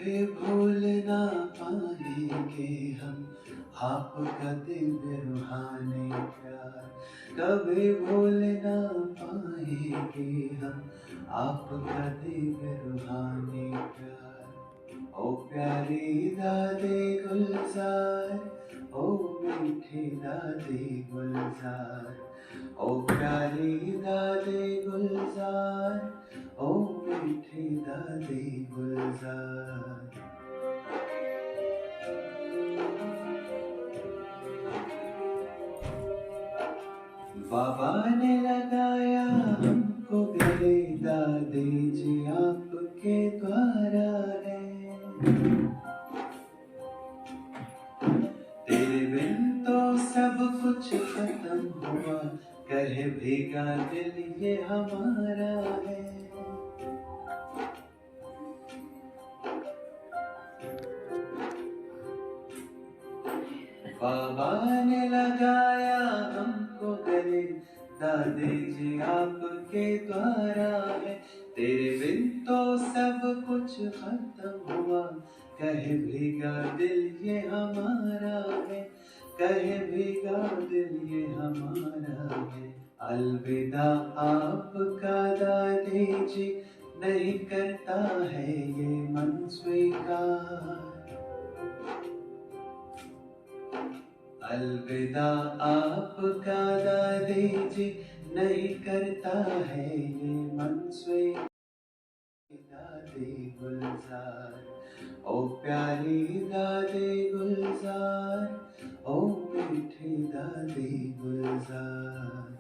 कभी भूल ना पाएंगे हम आपका दिव्य रूहानी प्यार। कभी भूल ना पाएंगे हम आपका दिव्य रूहानी प्यार। ओ प्यारी दादी गुलजार, ओ मीठी दादी गुलजार, ओ प्यारी दादी गुलजार, ओ मीठी दादी गुलजार। बाबा ने लगाया हमको गले, दादी जी आपके द्वारा है। तेरे बिन तो सब कुछ खत्म हुआ, कहे भीगा दिल ये हमारा है। बाबा ने लगाया हमको गले, दादी जी आपके द्वारा है। तेरे बिन तो सब कुछ खत्म हुआ, कहे भीगा दिल ये हमारा है, कहे भीगा दिल ये हमारा है। अलविदा आपका दादी जी, नहीं करता है ये मन स्वीकार। अलविदा आपका दादी जी, नहीं करता है ये मन स्वीकार। दादी गुलजार, ओ प्यारी दादी गुलजार, ओ मीठी दादी गुलजार।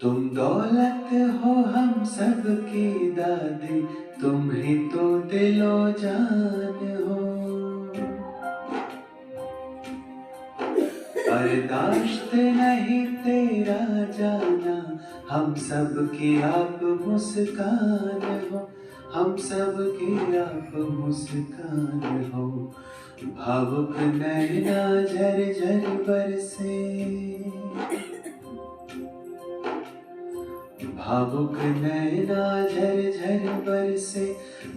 तुम दौलत हो हम सब की दादी, तुम ही तो दिलो जान हो। बर्दाश्त नहीं तेरा जाना, हम सब की आप मुस्कान हो, हम सब की आप मुस्कान हो। भावुक नैना झर झर बरसे, भावुक नैना झर झर बरसे,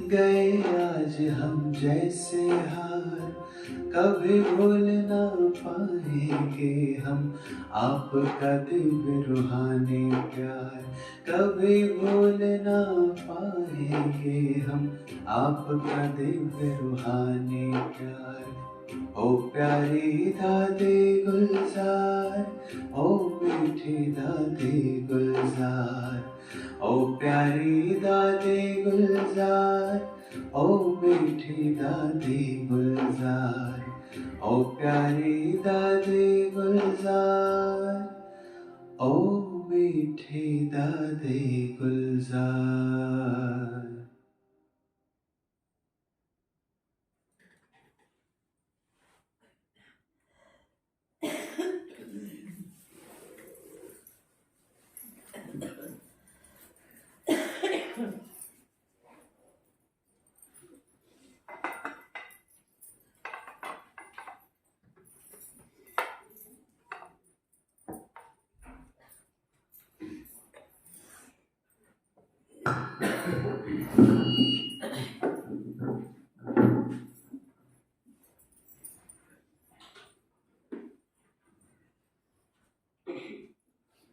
गए आज हम जैसे हार। कभी भूल ना पाएंगे हम आपका दिव्य रूहानी प्यार। कभी भूल ना पाएंगे हम आपका दिव्य रूहानी प्यार। ओ प्यारी दादी गुलजार, ओ मीठी दादी गुलजार, ओ प्यारी दादी गुलजार, ओ मीठी दादी गुलजार, ओ प्यारी दादी गुलजार, ओ मीठी दादी गुलजार।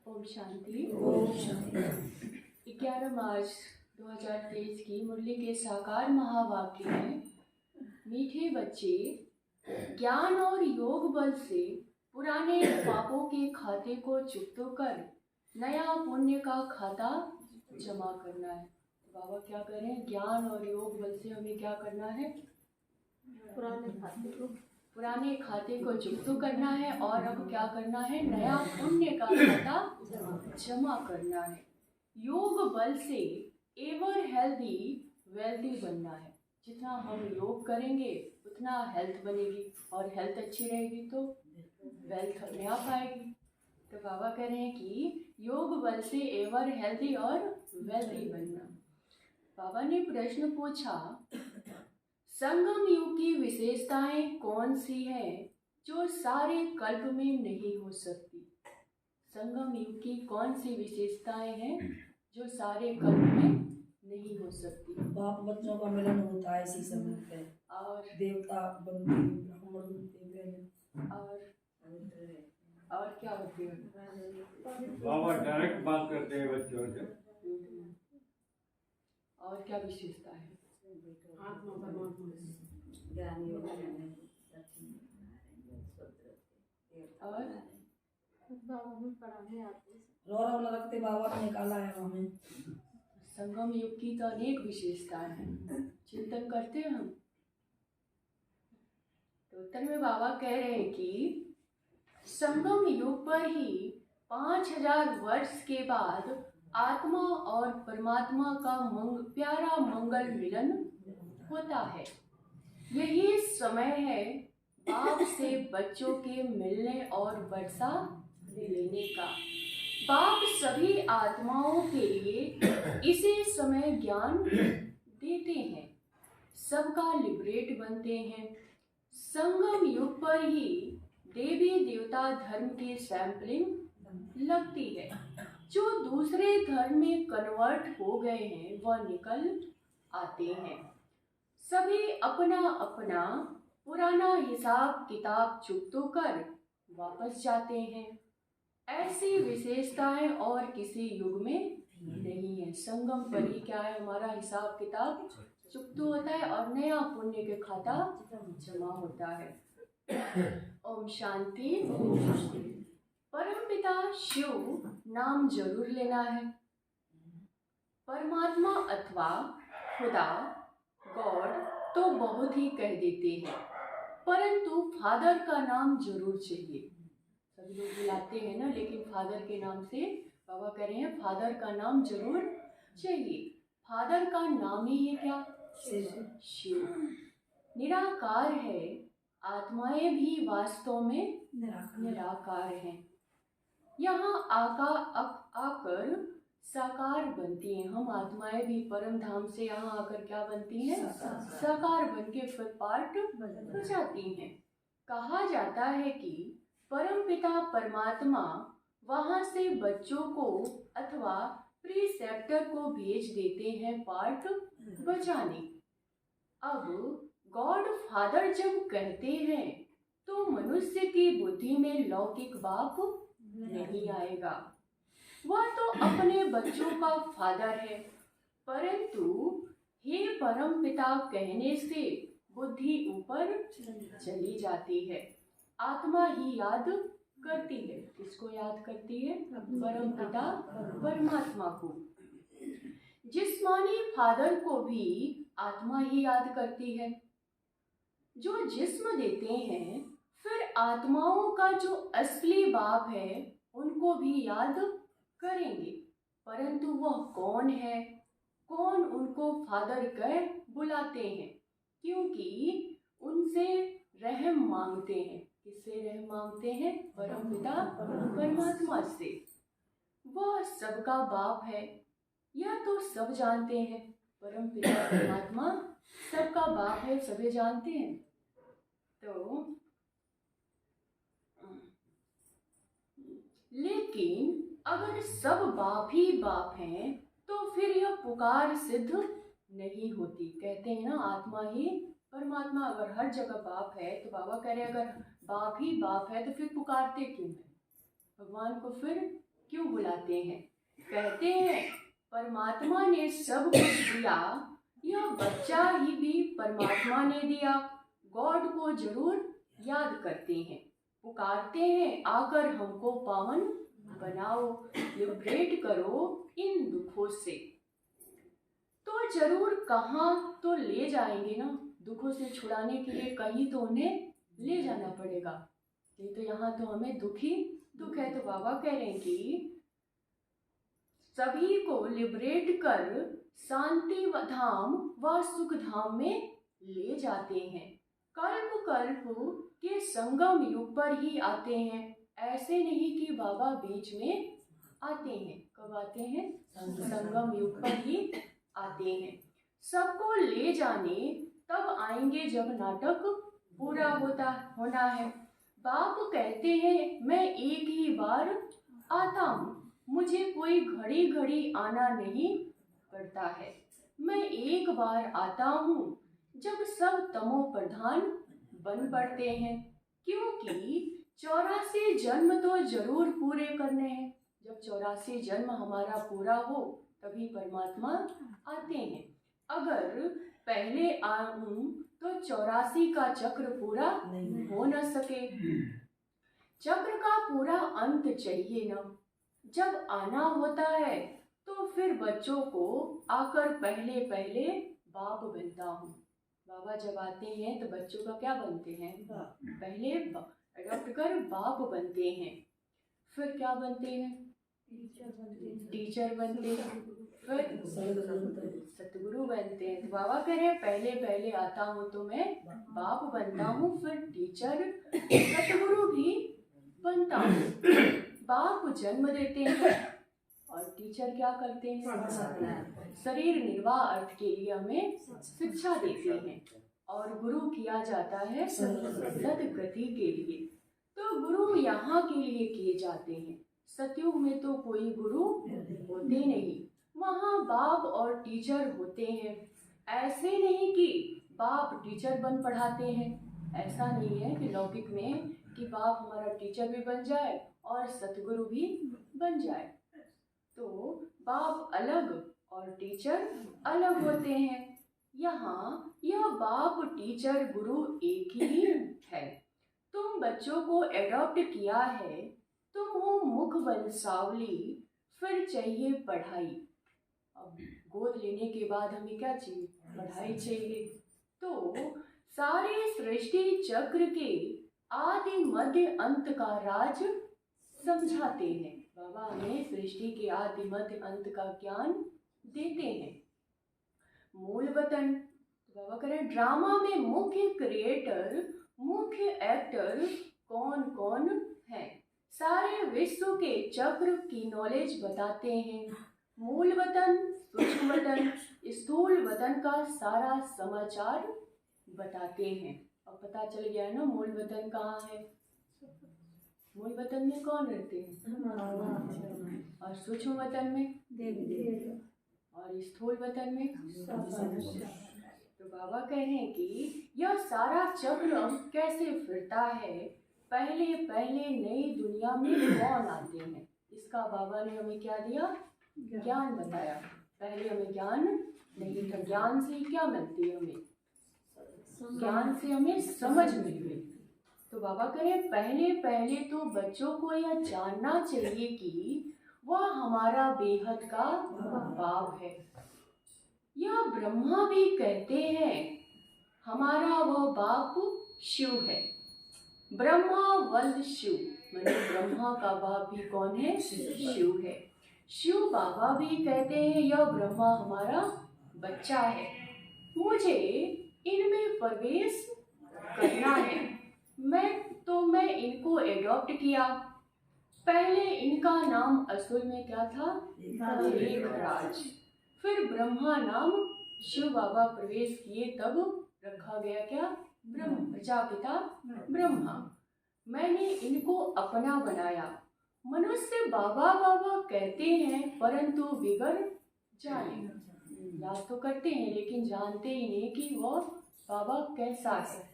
ओम शांति। ओम शांति। 11 मार्च 2023 की मुरली के साकार महावाक्य है, मीठे बच्चे, ज्ञान और योग बल से पुराने पापों के खाते को चुकतो कर नया पुण्य का खाता जमा करना है। तो बाबा क्या करें, ज्ञान और योग बल से हमें क्या करना है, पुराने खाते को चुकतो करना है और अब क्या करना है, नया पुण्य का खाता जमा करना है। योग बल से एवर हेल्दी वेल्दी बनना है। जितना हम योग करेंगे उतना हेल्थ बनेगी और हेल्थ अच्छी रहेगी तो वेल्थ अपने आप आएगी। तो बाबा कह रहे हैं कि योग बल से एवर हेल्दी और वेल्दी बनना। बाबा ने प्रश्न पूछा, संगम युग की विशेषताएं कौन सी हैं जो सारे कल्प में नहीं हो सकती? संगम युग की कौन सी विशेषताएं हैं जो सारे कल्प में नहीं हो सकती? बाप बच्चों का मिलन होता है इसी समय पे, और देवता बनते हैं, ब्राह्मण बनते हैं, और क्या होती है? बाबा डायरेक्ट बात करते हैं बच्चों से। और क्या विशेषता है? और रौरव न रखते बाबा ने निकाला है हमें। संगम युग की तो अनेक विशेषताएं हैं, चिंतन करते हैं हम। तो उत्तर में बाबा कह रहे हैं कि संगम युग पर ही 5000 वर्ष के बाद आत्मा और परमात्मा का प्यारा मंगल मिलन होता है। यही समय है बाप से बच्चों के मिलने और वर्षा लेने का। बाप सभी आत्माओं के लिए इसी समय ज्ञान देते हैं, सबका लिबरेट बनते हैं। संगम युग पर ही देवी देवता धर्म की सैंपलिंग लगती है। जो दूसरे धर्म में कन्वर्ट हो गए हैं वह निकल आते हैं। सभी अपना अपना पुराना हिसाब किताब चुकतो कर वापस जाते हैं। ऐसी विशेषताएं और किसी युग में नहीं है। संगम पर ही क्या है, हमारा हिसाब किताब चुकतो होता है और नया पुण्य के खाता जमा होता है। ओम शांति। परमपिता शिव नाम जरूर लेना है। परमात्मा अथवा खुदा, गॉड तो बहुत ही कह देते हैं, परंतु फादर का नाम जरूर चाहिए। सभी लोग बुलाते हैं ना, लेकिन फादर के नाम से बाबा कह रहे हैं फादर का नाम जरूर चाहिए। फादर का नाम ही है क्या? शिव। निराकार है, आत्माएं भी वास्तव में निराकार हैं। यहाँ आकर साकार बनती हैं। हम आत्माएं भी परम धाम से यहाँ आकर क्या बनती हैं? साकार बन के फिर पार्ट बजाती हैं। कहा जाता है कि परमपिता परमात्मा वहाँ से बच्चों को अथवा प्रीसेप्टर को भेज देते हैं पार्ट बजाने। अब गॉड फादर जब कहते हैं तो मनुष्य की बुद्धि में लौकिक बाप नहीं आएगा। वह तो अपने बच्चों का फादर है, परंतु हे परम पिता कहने से बुद्धि ऊपर चली जाती है। आत्मा ही याद करती है। किसको याद करती है? परम पिता परमात्मा को। जिस्मानी फादर को भी आत्मा ही याद करती है। जो जिस्म देते हैं फिर आत्माओं का जो असली बाप है उनको भी याद करेंगे, परंतु वह कौन है, कौन उनको फादर कह बुलाते हैं? क्योंकि उनसे रहम मांगते हैं। किससे रहम मांगते हैं? परमपिता परमात्मा से। वह सबका बाप है, यह तो सब जानते हैं। परमपिता परमात्मा सबका बाप है, सभी जानते हैं। तो लेकिन अगर सब बाप ही बाप हैं तो फिर यह पुकार सिद्ध नहीं होती। कहते हैं ना आत्मा ही परमात्मा, अगर हर जगह बाप है तो बाबा कह रहे अगर बाप ही बाप है तो फिर पुकारते क्यों हैं? भगवान को फिर क्यों बुलाते हैं? कहते हैं परमात्मा ने सब कुछ दिया, यह बच्चा ही भी परमात्मा ने दिया। गॉड को जरूर याद करते हैं, पुकारते हैं आकर हमको पावन बनाओ, लिबरेट करो इन दुखों से। तो जरूर कहाँ तो ले जाएंगे ना, दुखों से छुड़ाने के लिए कहीं तो उन्हें ले जाना पड़ेगा। नहीं तो यहाँ तो हमें दुख ही दुख है। तो बाबा कह रहे हैं कि सभी को लिबरेट कर शांति व धाम व सुख धाम में ले जाते हैं। कल्प कल्प के संगम युग पर ही आते हैं। ऐसे नहीं कि बाबा बीच में आते हैं। कब आते हैं? संगम युग पर ही आते हैं। सबको ले जाने तब आएंगे जब नाटक पूरा होना है। बाप कहते हैं मैं एक ही बार आता हूँ, मुझे कोई घड़ी घड़ी आना नहीं पड़ता है। मैं एक बार आता हूँ जब सब तमो प्रधान बन पड़ते हैं, क्योंकि 84 जन्म तो जरूर पूरे करने हैं। जब 84 जन्म हमारा पूरा हो तभी परमात्मा आते हैं। अगर पहले आऊं तो 84 का चक्र पूरा हो न सके। चक्र का पूरा अंत चाहिए ना। जब आना होता है तो फिर बच्चों को आकर पहले पहले बाप बनता हूँ। बाबा जब आते हैं तो बच्चों का क्या बनते हैं? पहले अडॉप्ट कर बाप बनते हैं, फिर क्या बनते हैं? टीचर बनते हैं, फिर सतगुरु बनते हैं। तो बाबा कह रहे हैं पहले पहले आता हूँ तो मैं बाप बनता हूँ, फिर टीचर सतगुरु भी बनता हूँ। बाप जन्म देते हैं और टीचर क्या करते हैं? शरीर निर्वाह अर्थ के लिए हमें शिक्षा देते हैं, और गुरु किया जाता है सदगति के लिए। तो गुरु यहाँ के लिए किए जाते हैं। सतयुग में तो कोई गुरु होते नहीं, वहाँ बाप और टीचर होते हैं। ऐसे नहीं कि बाप टीचर बन पढ़ाते हैं, ऐसा नहीं है कि लौकिक में कि बाप हमारा टीचर भी बन जाए और सतगुरु भी बन जाए। तो बाप अलग और टीचर अलग होते हैं। यहाँ यह बाप टीचर गुरु एक ही है। तुम बच्चों को एडॉप्ट किया है, तुम हो मुख बंसावली, फिर चाहिए पढ़ाई। अब गोद लेने के बाद हमें क्या चाहिए? पढ़ाई चाहिए। तो सारे सृष्टि चक्र के आदि मध्य अंत का राज समझाते हैं। बाबा हमें सृष्टि के आदि मध्य अंत का ज्ञान देते हैं। मूल वतन, बाबा कह रहे हैं ड्रामा में मुख्य क्रिएटर, मुख्य एक्टर कौन कौन है? सारे विश्व के चक्र की नॉलेज बताते हैं। मूल वतन, सूक्ष्म वतन, स्थूल वतन का सारा समाचार बताते हैं। अब पता चल गया ना मूल वतन कहाँ है। मूल वतन में कौन रहते हैं? और सूक्ष्म वतन में, और स्थूल वतन में। तो बाबा कह रहे हैं कि यह सारा चक्र कैसे फिरता है, पहले पहले नई दुनिया में कौन आते हैं, इसका बाबा ने हमें क्या दिया? ज्ञान बताया। पहले हमें ज्ञान नहीं था। ज्ञान से क्या मिलती है हमें? ज्ञान से हमें समझ मिल गई। तो बाबा कह रहे हैं पहले पहले तो बच्चों को यह जानना चाहिए कि वह हमारा बेहद का बाप है। यह ब्रह्मा भी कहते हैं हमारा वह बाप शिव है। ब्रह्मा वल्द शिव, माने ब्रह्मा का बाप भी कौन है? शिव है। शिव बाबा भी कहते हैं यह ब्रह्मा हमारा बच्चा है, मुझे इनमें प्रवेश करना है। मैं इनको एडॉप्ट किया। पहले इनका नाम असल में क्या था? एकराज। फिर ब्रह्मा नाम शिव बाबा प्रवेश किए तब रखा गया क्या? प्रजापिता ब्रह्मा। मैंने इनको अपना बनाया। मनुष्य बाबा बाबा कहते हैं परंतु बिगड़ जाने, याद तो करते हैं लेकिन जानते ही नहीं कि वह बाबा कैसा है।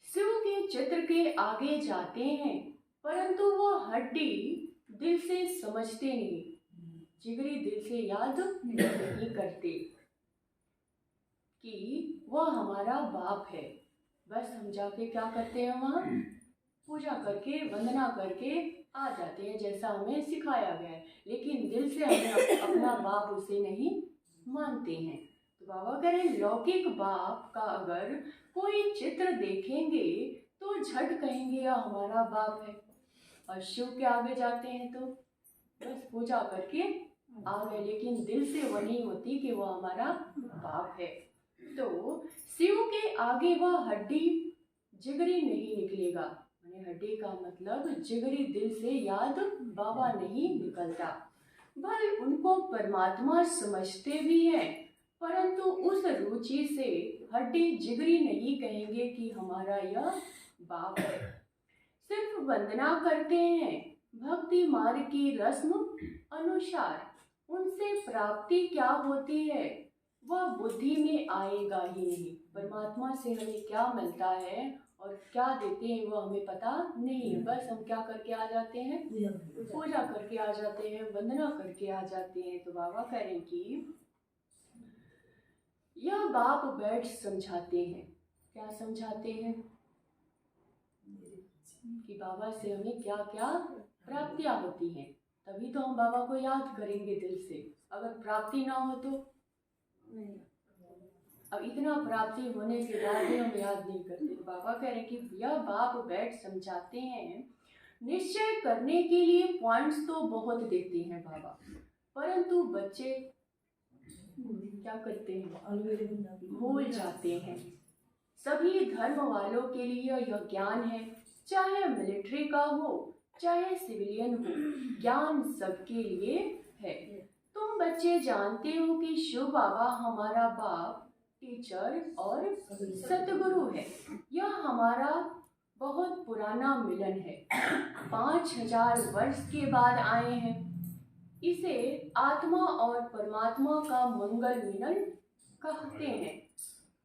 शिव के चित्र के आगे जाते हैं परंतु वह हड्डी दिल से समझते नहीं, जिगरी दिल से याद नहीं करते कि वह हमारा बाप है। बस हम जाके क्या करते हैं? वहाँ पूजा करके वंदना करके आ जाते हैं जैसा हमें सिखाया गया है, लेकिन दिल से हमें अपना बाप उसे नहीं मानते हैं। तो बाबा कह रहे लौकिक बाप का अगर कोई चित्र देखेंगे तो झट कहेंगे यह हमारा बाप है, और शिव के आगे जाते हैं तो बस पूजा करके आ गए, लेकिन दिल से वो नहीं होती कि वो हमारा बाप है। तो शिव के आगे वह हड्डी जिगरी नहीं निकलेगा, माने हड्डी का मतलब जिगरी दिल से याद बाबा नहीं निकलता। भले उनको परमात्मा समझते भी हैं परंतु उस रुचि से हड्डी जिगरी नहीं कहेंगे कि हमारा यह बाप है। सिर्फ वंदना करते हैं भक्ति मार्ग की रस्म अनुसार। उनसे प्राप्ति क्या होती है वह बुद्धि में आएगा ही नहीं। परमात्मा से हमें क्या मिलता है और क्या देते हैं वह हमें पता नहीं है। बस हम क्या करके आ जाते हैं, पूजा करके आ जाते हैं, वंदना करके आ जाते हैं। तो बाबा कह रहे हैं कि यह बाप बैठ समझाते हैं। क्या समझाते हैं कि बाबा से हमें क्या क्या प्राप्तियां होती हैं। तभी तो हम बाबा को याद करेंगे दिल से। अगर प्राप्ति ना हो तो अब इतना प्राप्ति होने के बाद भी हम याद नहीं करते। बाबा कह रहे हैं कि यह बाप बैठ समझाते हैं। निश्चय करने के लिए पॉइंट्स तो बहुत देते हैं बाबा, परंतु बच्चे क्या करते हैं, भूल जाते हैं। सभी धर्म वालों के लिए यह ज्ञान है, चाहे मिलिट्री का हो चाहे सिविलियन हो, ज्ञान सबके लिए है। तुम बच्चे जानते हो कि शिव बाबा हमारा बाप, टीचर और सतगुरु है। यह हमारा बहुत पुराना मिलन है। 5000 वर्ष के बाद आए हैं। इसे आत्मा और परमात्मा का मंगल मिलन कहते हैं।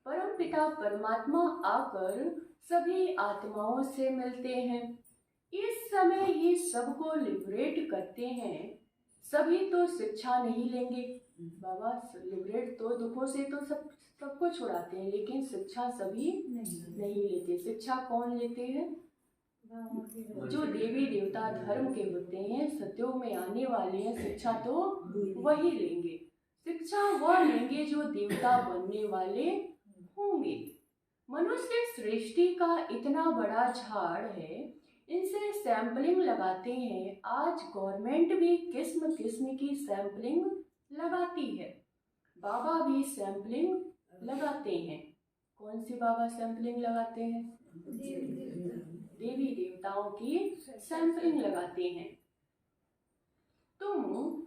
परमपिता परमात्मा आकर सभी आत्माओं से मिलते हैं। इस समय ही सबको लिबरेट करते हैं। सभी तो शिक्षा नहीं लेंगे। बाबा लिबरेट तो दुखों से तो सबको छुड़ाते हैं, लेकिन शिक्षा सभी नहीं लेते। शिक्षा कौन लेते हैं? जो देवी देवता धर्म के होते हैं, सत्यों में आने वाले हैं, शिक्षा तो वही लेंगे। शिक्षा वह लेंगे जो देवता बनने वाले होंगे। मनुष्य सृष्टि का इतना बड़ा झाड़ है, इनसे सैंपलिंग लगाते हैं। आज गवर्नमेंट भी किस्म किस्म की सैंपलिंग लगाती है। बाबा भी सैंपलिंग लगाते हैं। कौन सी बाबा सैंपलिंग लगाते हैं? देवी देवताओं की सैंपलिंग लगाते हैं। तुम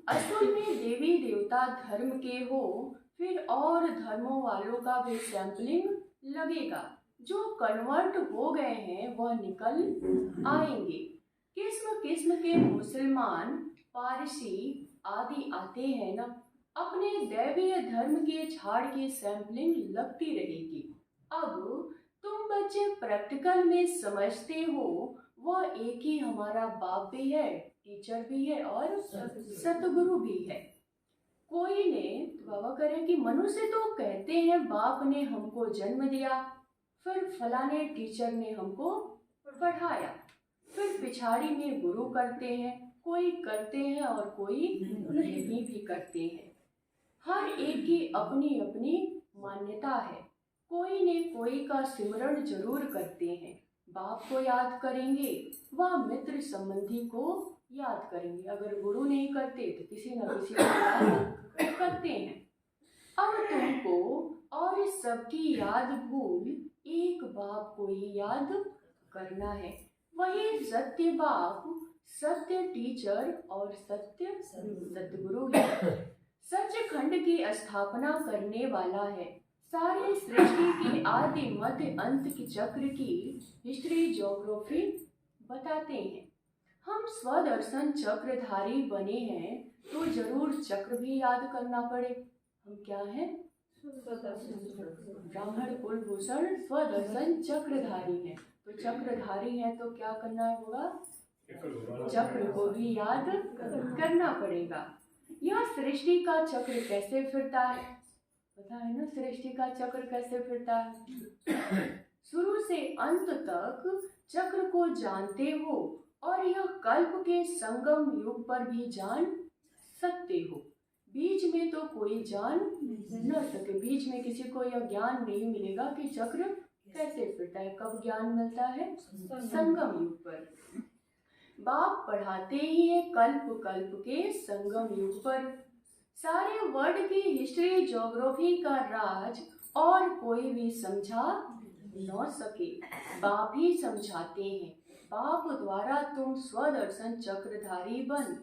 असल में देवी देवता धर्म के हो, फिर और धर्मों वालों का भी सैंपलिंग लगेगा। जो कन्वर्ट हो गए हैं वह निकल आएंगे। किस्म किस्म के मुसलमान, पारसी आदि आते हैं ना, अपने दैवीय धर्म के झाड़ की सैंपलिंग लगती रहेगी। अब तुम बच्चे प्रैक्टिकल में समझते हो वह एक ही हमारा बाप भी है, टीचर भी है और सतगुरु भी है। कोई ने बाबा करें कि मनुष्य तो कहते हैं बाप ने हमको जन्म दिया, फिर फलाने टीचर ने हमको पढ़ाया, फिर पिछाड़ी में गुरु करते हैं। कोई करते हैं और कोई नहीं भी करते हैं। हर एक की अपनी अपनी मान्यता है। कोई ने कोई का सिमरण जरूर करते हैं। बाप को याद करेंगे, वह मित्र संबंधी को याद करेंगे। अगर गुरु नहीं करते तो किसी न किसी को याद करते हैं। अब तुमको और सबकी याद भूल एक बाप को ही याद करना है। वही सत्य बाप, सत्य टीचर और सत्य सतगुरु है। सचखंड की स्थापना करने वाला है। सारे सृष्टि की आदि मध्य अंत की चक्र की हिस्ट्री ज्योग्राफी बताते हैं। हम स्वदर्शन चक्रधारी बने हैं तो जरूर चक्र भी याद करना पड़े। हम क्या हैं? ब्राह्मण कुलभूषण स्वदर्शन चक्रधारी हैं। तो चक्रधारी हैं तो क्या करना होगा? चक्र को भी याद करना पड़ेगा। यह सृष्टि का चक्र कैसे फिरता है? पता है ना सृष्टि का चक्र कैसे फिरता है? शुरू से अंत तक चक्र को जानते हो और यह कल्प के संगम युग पर भी जान सकते हो। बीच में तो कोई जान न सके। बीच में किसी को यह ज्ञान नहीं मिलेगा कि चक्र कैसे फिरता है। कब ज्ञान मिलता है? संगम युग पर। बाप पढ़ाते ही है कल्प कल्प के संगम युग पर। सारे वर्ल्ड की हिस्ट्री ज्योग्राफी का राज और कोई भी समझा न सके। बाप ही समझाते हैं। बाप द्वारा तुम स्वदर्शन चक्रधारी बन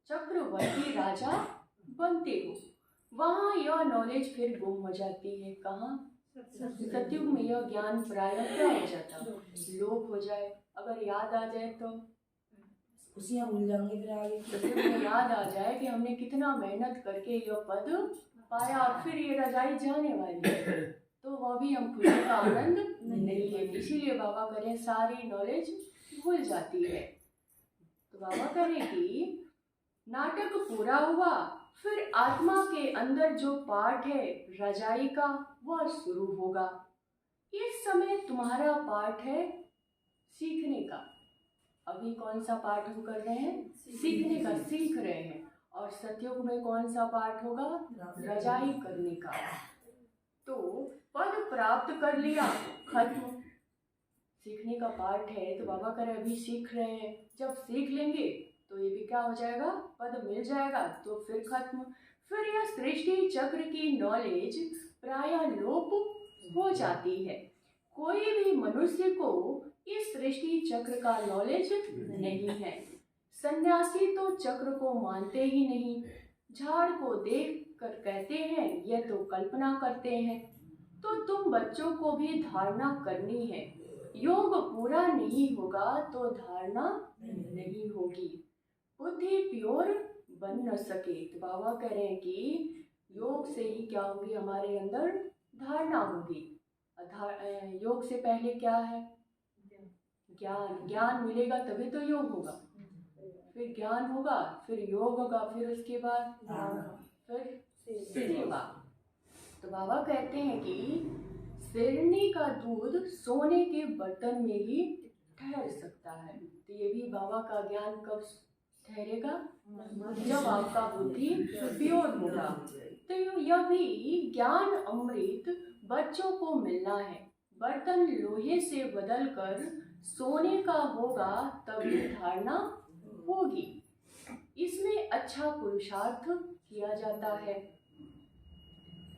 चक्रवर्ती राजा बनते हो। वहाँ यह नॉलेज फिर गुम हो जाती है। कहाँ? सतयुग में यह ज्ञान प्रायः क्या हो जाता, लोप हो जाए। अगर याद आ जाए तो खुशियाँ भूल जाएंगे फिर आगे। सतयुग में याद आ जाए कि हमने कितना मेहनत करके यह पद पाया और फिर ये रजाई जाने वाली है, तो वह भी हम खुशी का आनंद नहीं लेंगे। इसीलिए बाबा करें सारी नॉलेज भूल जाती है। तो बाबा करें कि नाटक पूरा हुआ, फिर आत्मा के अंदर जो पाठ है रजाई का वह शुरू होगा। इस समय तुम्हारा पाठ है सीखने का। अभी कौन सा पाठ हम कर रहे हैं, सीखने का, सीख रहे हैं। और सतयुग में कौन सा पाठ होगा, रजाई करने का। तो पद प्राप्त कर लिया, खत्म। सीखने का पाठ है तो बाबा करे अभी सीख रहे हैं, जब सीख लेंगे तो ये भी क्या हो जाएगा, पद मिल जाएगा, तो फिर खत्म। फिर यह सृष्टि चक्र की नॉलेज प्रायः लोप हो जाती है। कोई भी मनुष्य को इस सृष्टि चक्र का नॉलेज नहीं है। सन्यासी तो चक्र को मानते ही नहीं, झाड़ को देख कर कहते हैं यह तो कल्पना करते हैं। तो तुम बच्चों को भी धारणा करनी है, योग पूरा नहीं होगा तो धारणा नहीं होगी, बुद्धि प्योर बन न सके। तो बाबा कह रहे हैं कि योग से ही क्या होगी, हमारे अंदर धारणा होगी। योग से पहले क्या है, ज्ञान। ज्ञान मिलेगा तभी तो योग होगा, फिर ज्ञान होगा, फिर योग होगा, फिर उसके बाद फिर सेवा। तो बाबा कहते हैं कि शेरनी का दूध सोने के बर्तन में ही ठहर सकता है। तो ये भी बाबा का ज्ञान कब ठहरेगा, जब आपका बुद्धि प्योर होगा। तो यह भी ज्ञान अमृत बच्चों को मिलना है। बर्तन लोहे से बदलकर सोने का होगा तभी धारणा होगी। इसमें अच्छा पुरुषार्थ किया जाता है।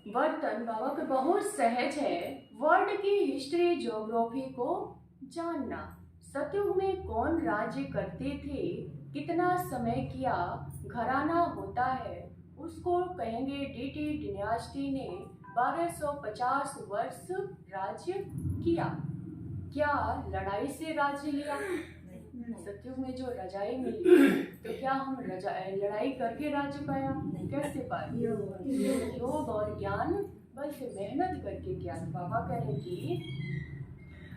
बर्तन बाबा का बहुत सहज है वर्ल्ड की हिस्ट्री ज्योग्राफी को जानना। सतयुग में कौन राज्य करते थे, कितना समय किया, घराना होता है, उसको कहेंगे डीटी डिनास्टी ने 1250 वर्ष राज्य किया। क्या लड़ाई से राज्य लिया? सतयुग में जो रजाई मिली तो क्या हम लड़ाई करके राज्य पाया? कैसे पाया? योग और ज्ञान बल से मेहनत करके किया। बाबा कह रहे कि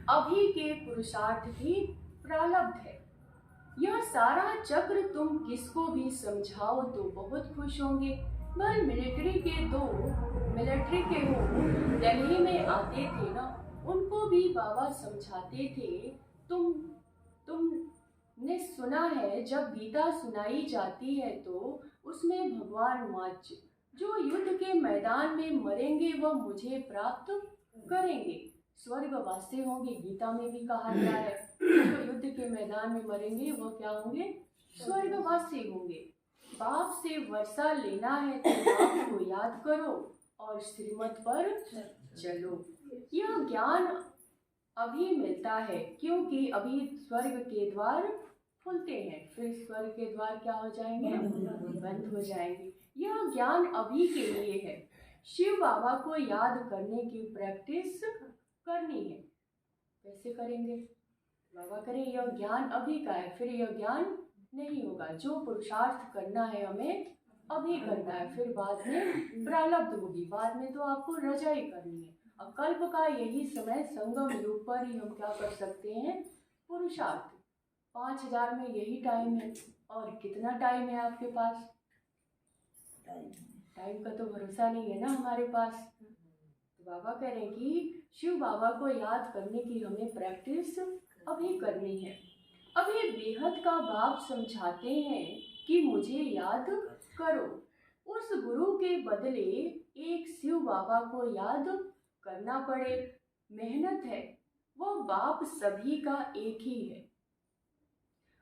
अभी के पुरुषार्थ की प्रारब्ध है। यह सारा चक्र तुम किसको भी समझाओ तो बहुत खुश होंगे। बल मिलिट्री के हो, दिल्ली में आते थे ना, उनको भी बाबा समझाते थे। तुमने सुना है जब गीता सुनाई जाती है तो उसमें भगवान वाच्य जो युद्ध के मैदान में मरेंगे वह मुझे प्राप्त करेंगे, स्वर्गवासी होंगे। गीता में भी कहा गया है जो युद्ध के मैदान में मरेंगे वह क्या होंगे, स्वर्गवासी होंगे। बाप से वर्षा लेना है तो बाप को याद करो और श्रीमत पर चलो। यह ज्ञान अभी मिलता है क्योंकि अभी स्वर्ग के द्वार खुलते हैं, फिर स्वर्ग के द्वार क्या हो जाएंगे, बंद हो जाएंगे। यह ज्ञान अभी के लिए है। शिव बाबा को याद करने की प्रैक्टिस करनी है। कैसे करेंगे? बाबा करें यह ज्ञान अभी का है, फिर यह ज्ञान नहीं होगा। जो पुरुषार्थ करना है हमें अभी करना है, फिर बाद में प्रारब्ध होगी, बाद में तो आपको रजाई करनी है। अब कल्प का यही समय संगम युग पर ही हम क्या कर सकते हैं, पुरुषार्थ। 5000 में यही टाइम है। और कितना टाइम है आपके पास? टाइम का तो भरोसा नहीं है ना हमारे पास। तो बाबा कह रहे हैं कि शिव बाबा को याद करने की हमें प्रैक्टिस अभी करनी है। अभी बेहद का बाप समझाते हैं कि मुझे याद करो। उस गुरु के बदले एक शिव बाबा को याद करना पड़े, मेहनत है। वह बाप सभी का एक ही है,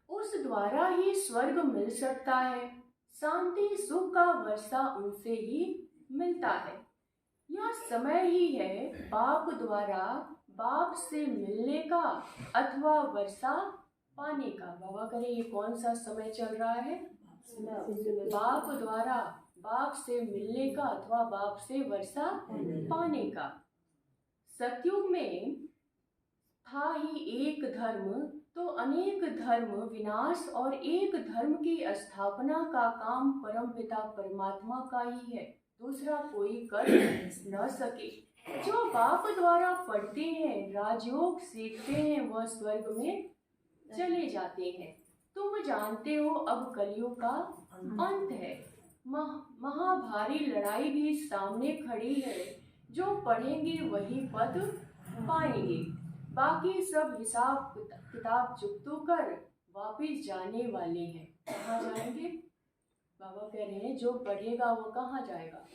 उस द्वारा ही स्वर्ग मिल सकता है। शांति सुख का वर्षा उनसे ही मिलता है। यह समय ही है बाप द्वारा बाप से मिलने का अथवा वर्षा पाने का। बाबा करें ये कौन सा समय चल रहा है? बाप द्वारा बाप से मिलने का अथवा बाप से वर्षा पाने का। सतयुग में था ही एक धर्म, तो अनेक धर्म विनाश और एक धर्म की स्थापना का काम परमपिता परमात्मा का ही है, दूसरा कोई कर न सके। जो बाप द्वारा पढ़ते हैं, राजयोग सीखते हैं, वह स्वर्ग में चले जाते हैं। तुम जानते हो अब कलयुग का अंत है। महाभारी लड़ाई भी सामने खड़ी है। जो पढ़ेंगे वही पद पाएंगे, बाकी सब हिसाब किताब चुकतो कर वापिस जाने वाले हैं। कहाँ जाएंगे? बाबा कह रहे हैं जो पढ़ेगा वो कहाँ जाएगा?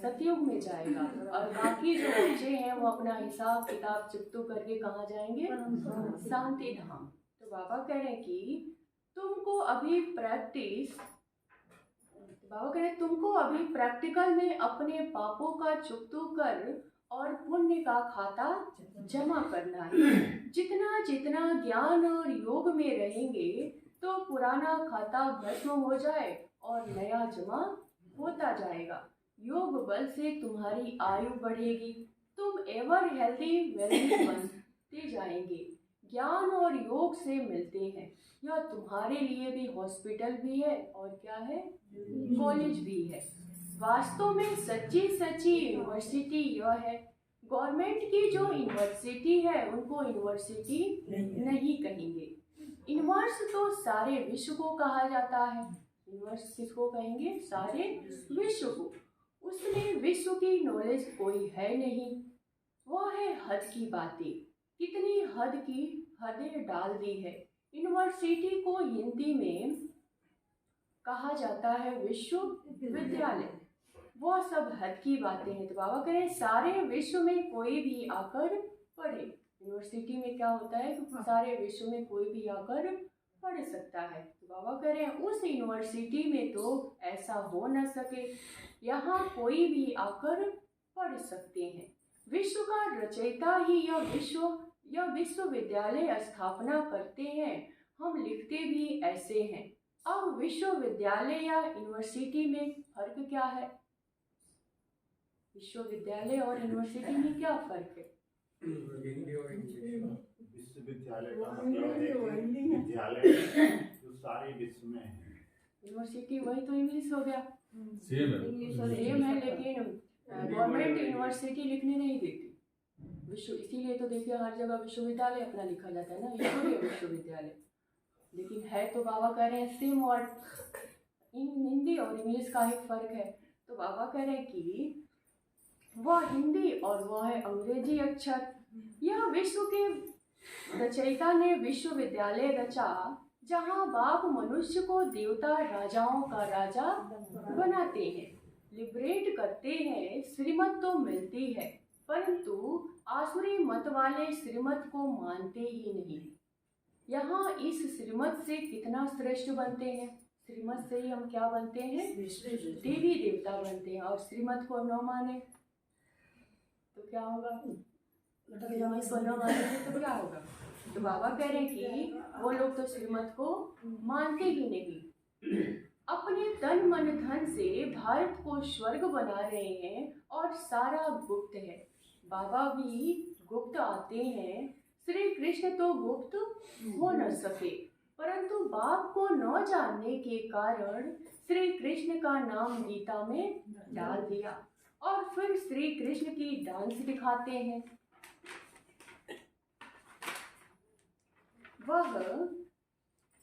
सतयुग में जाएगा, और बाकी जो बच्चे हैं वो अपना हिसाब किताब चुकतो करके कहाँ जाएंगे? शांति धाम। तो बाबा कह रहे हैं कि तुमको अभी तुमको अभी प्रैक्टिकल में अपने पापों का चुकतो कर और पुण्य का खाता जमा करना है। जितना जितना ज्ञान और योग में रहेंगे तो पुराना खाता भस्म हो जाए और नया जमा होता जाएगा। योग बल से तुम्हारी आयु बढ़ेगी, तुम एवर हेल्दी वेल्दी बनते जाएंगे। ज्ञान और योग से मिलते हैं। यह तुम्हारे लिए भी हॉस्पिटल भी है और क्या है, कॉलेज भी है। वास्तव में सच्ची सच्ची यूनिवर्सिटी यह है। गवर्नमेंट की जो यूनिवर्सिटी है उनको यूनिवर्सिटी नहीं कहेंगे। यूनिवर्स तो सारे विश्व को कहा जाता है। यूनिवर्स किसको कहेंगे? सारे विश्व को। उसमें विश्व की नॉलेज कोई है नहीं, वह है हद की बातें। कितनी हद की हदें डाल दी है। यूनिवर्सिटी को हिंदी में कहा जाता है विश्वविद्यालय। वो सब हद की बातें हैं। तो बाबा कह रहे हैं सारे विश्व में कोई भी आकर पढ़े। यूनिवर्सिटी में क्या होता है कि सारे विश्व में कोई भी आकर पढ़ सकता है। तो बाबा कह रहे हैं उस यूनिवर्सिटी में तो ऐसा हो न सके, यहाँ कोई भी आकर पढ़ सकते हैं। विश्व का रचयिता ही यह विश्वविद्यालय स्थापना करते हैं। हम लिखते भी ऐसे हैं। अब विश्वविद्यालय या यूनिवर्सिटी में फर्क क्या है? विश्वविद्यालय और यूनिवर्सिटी में क्या फर्क है? विश्वविद्यालय का मतलब है कि विद्यालय जो सारे विश्व में है। यूनिवर्सिटी वही तो इंग्लिश हो गया, सेम है, लेकिन गवर्नमेंट यूनिवर्सिटी लिखने नहीं देती विश्व। इसीलिए तो देखिए हर जगह विश्वविद्यालय अपना लिखा जाता है ना, ईश्वरीय विश्वविद्यालय। लेकिन है तो बाबा कह रहे हैं सेम वर्ड, हिंदी और इंग्लिश का ही फर्क है। तो बाबा कह रहे हैं कि वह हिंदी और वह है अंग्रेजी अक्षर। यह विश्व के रचयिता ने विश्वविद्यालय रचा, जहाँ बाप मनुष्य को देवता राजाओं का राजा बनाते हैं, लिबरेट करते हैं। श्रीमत तो मिलती है, परंतु आसुरी मत वाले श्रीमत को मानते ही नहीं। यहाँ इस श्रीमत से कितना श्रेष्ठ बनते हैं। श्रीमत से ही हम क्या बनते हैं? देवी देवता बनते हैं। और श्रीमत को न माने तो क्या होगा? श्रीमत को न माने तो क्या होगा? तो बाबा कह रहे हैं कि वो लोग तो श्रीमत को मानते ही नहीं। अपने तन मन धन से भारत को स्वर्ग बना रहे हैं और सारा गुप्त है। बाबा भी गुप्त आते हैं। श्री कृष्ण तो गुप्त हो न सके, परंतु बाप को न जानने के कारण श्री कृष्ण का नाम गीता में डाल दिया और फिर श्री कृष्ण की डांस दिखाते हैं। वह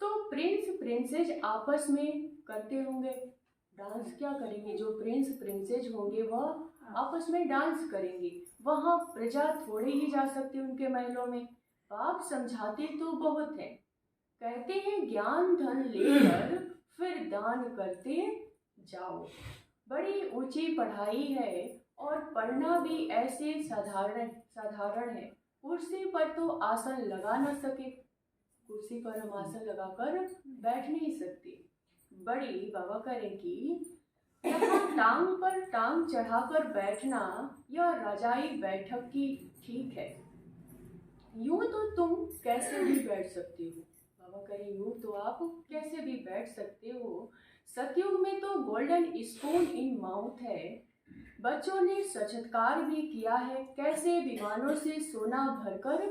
तो प्रिंस प्रिंसेस आपस में करते होंगे डांस। क्या करेंगे? जो प्रिंस प्रिंसेस होंगे वह आपस में डांस करेंगे। वहाँ प्रजा थोड़े ही जा सकते उनके महलों में। बाप समझाते तो बहुत है, कहते हैं ज्ञान धन लेकर फिर दान करते जाओ। बड़ी ऊंची पढ़ाई है और पढ़ना भी ऐसे साधारण है। कुर्सी पर तो आसन लगा न सके, कुर्सी पर हम आसन लगाकर बैठ नहीं सकते। बड़ी बाबा करें कि यहाँ टांग पर टांग चढ़ाकर बैठना यह रजाई बैठक की ठीक है। यूं तो तुम कैसे भी बैठ सकते हो। बाबा करें यूं तो आप कैसे भी बैठ सकते हो। सतयुग में तो गोल्डन स्पून इन माउथ है। बच्चों ने साक्षात्कार भी किया है, कैसे विमानों से सोना भरकर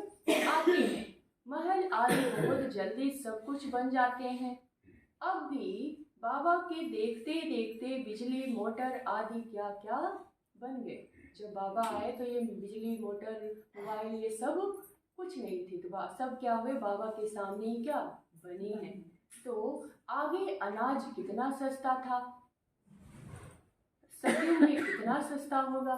आते हैं, महल आदि बहुत जल्दी सब कुछ बन जाते हैं। अब भी बाबा के देखते देखते बिजली मोटर आदि क्या क्या बन गए। जब बाबा आए तो ये बिजली मोटर मोबाइल ये सब कुछ नहीं थी, तो सब क्या हुए बाबा के सामने ही क्या बने हैं। तो आगे अनाज कितना सस्ता था, सतयुग में कितना सस्ता होगा,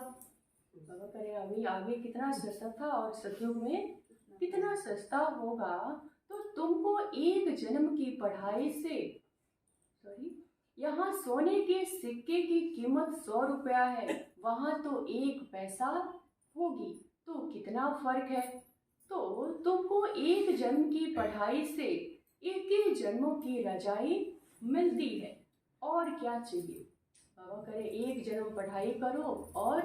बाबा करे अभी आगे कितना सस्ता था और सतयुग में कितना सस्ता होगा। तो तुमको एक जन्म की पढ़ाई से यहाँ सोने के सिक्के की कीमत 100 रुपया है, वहाँ तो 1 पैसा होगी, तो कितना फर्क है। तो तुमको एक जन्म की पढ़ाई से 21 जन्मों की रजाई मिलती है, और क्या चाहिए। बाबा करे एक जन्म पढ़ाई करो और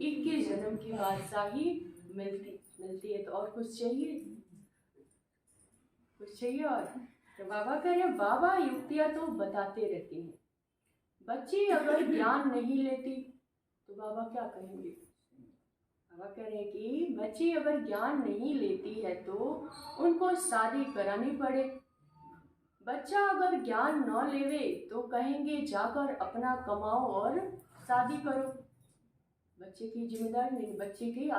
21 जन्म की बादशाही मिलती है, तो और कुछ चाहिए, कुछ चाहिए और। तो बाबा कह रहे बाबा युक्तियाँ तो बताते रहते हैं, बच्ची अगर ज्ञान नहीं लेती तो बाबा क्या कहेंगे। बाबा कह रहे कि बच्ची अगर ज्ञान नहीं लेती है तो उनको शादी करानी पड़े। बच्चा अगर ज्ञान न लेवे तो कहेंगे जाकर अपना कमाओ और शादी करो। बच्चे की जिम्मेदारी नहीं, बच्चे की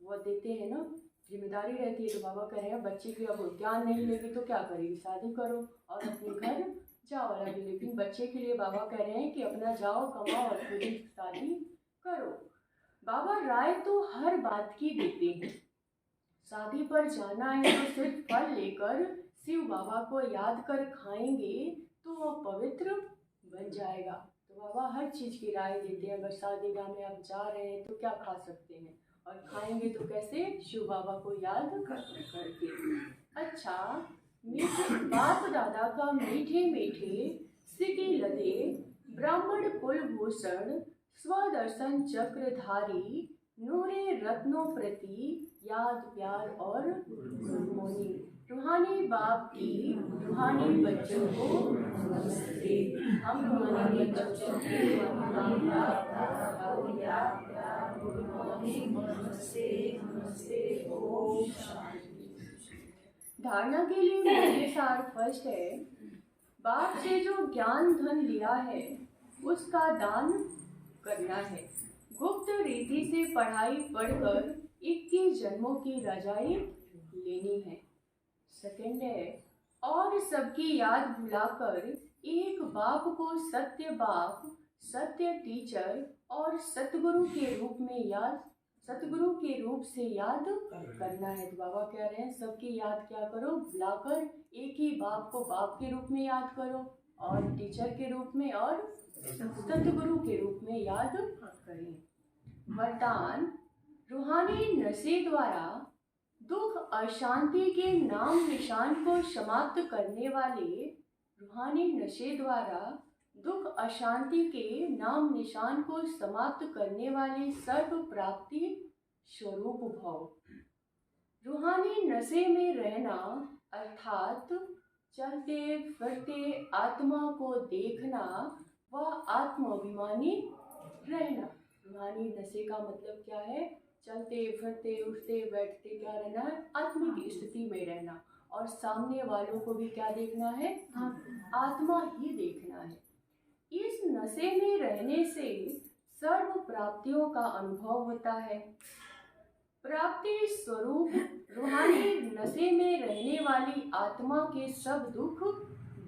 वो देते हैं ना, जिम्मेदारी रहती है। तो बाबा कह रहे हैं बच्चे की अब ज्ञान नहीं लेगी तो क्या करेगी, शादी करो और अपने घर जाओ लगे। लेकिन बच्चे के लिए बाबा कह रहे हैं कि अपना जाओ कमाओ और खुद ही शादी करो। बाबा राय तो हर बात की देते हैं, शादी पर जाना है तो सिर्फ फल लेकर शिव बाबा को याद कर खाएंगे तो वो पवित्र बन जाएगा। तो बाबा हर चीज़ की राय देते हैं, अगर शादी ब्याह में आप जा रहे हैं तो क्या खा सकते हैं और खाएंगे तो कैसे, शिव बाबा को याद करके। अच्छा, मीठे बाप दादा का मीठे मीठे सिके लदे ब्राह्मण कुलभूषण स्वदर्शन चक्रधारी नूरे रत्नों प्रति याद प्यार और गुरमोनी। रूहानी बाप की रूहानी बच्चों को नमस्ते। हम रूहानी बच्चों को धारणा के लिए मुझे सार फर्स्ट है, बाप से जो ज्ञान धन लिया है उसका दान करना है। गुप्त रीति से पढ़ाई पढ़कर 21 जन्मों की रजाई लेनी है। सेकंड है, और सबकी याद भुलाकर एक बाप को सत्य बाप, सत्य टीचर और सतगुरु के रूप में याद, सतगुरु के रूप से याद करना है। तो बाबा कह रहे हैं सबकी याद क्या करो, भुलाकर एक ही बाप को बाप के रूप में याद करो और टीचर के रूप में और सतगुरु के रूप में याद करें। वरदान, रूहानी नशे द्वारा दुख अशांति के नाम निशान को समाप्त करने वाले, रूहानी नशे द्वारा दुख अशांति के नाम निशान को समाप्त करने वाले सर्व प्राप्ति स्वरूप भव। रूहानी नशे में रहना अर्थात चलते फिरते आत्मा को देखना व आत्माभिमानी रहना। रूहानी नशे का मतलब क्या है, चलते फिरते उठते बैठते क्या रहना है, आत्मिक स्थिति में रहना, और सामने वालों को भी क्या देखना है, आत्मा ही देखना है। इस नशे में रहने से सर्व प्राप्तियों का अनुभव होता है। प्राप्ति स्वरूप रूहानी नशे में रहने वाली आत्मा के सब दुख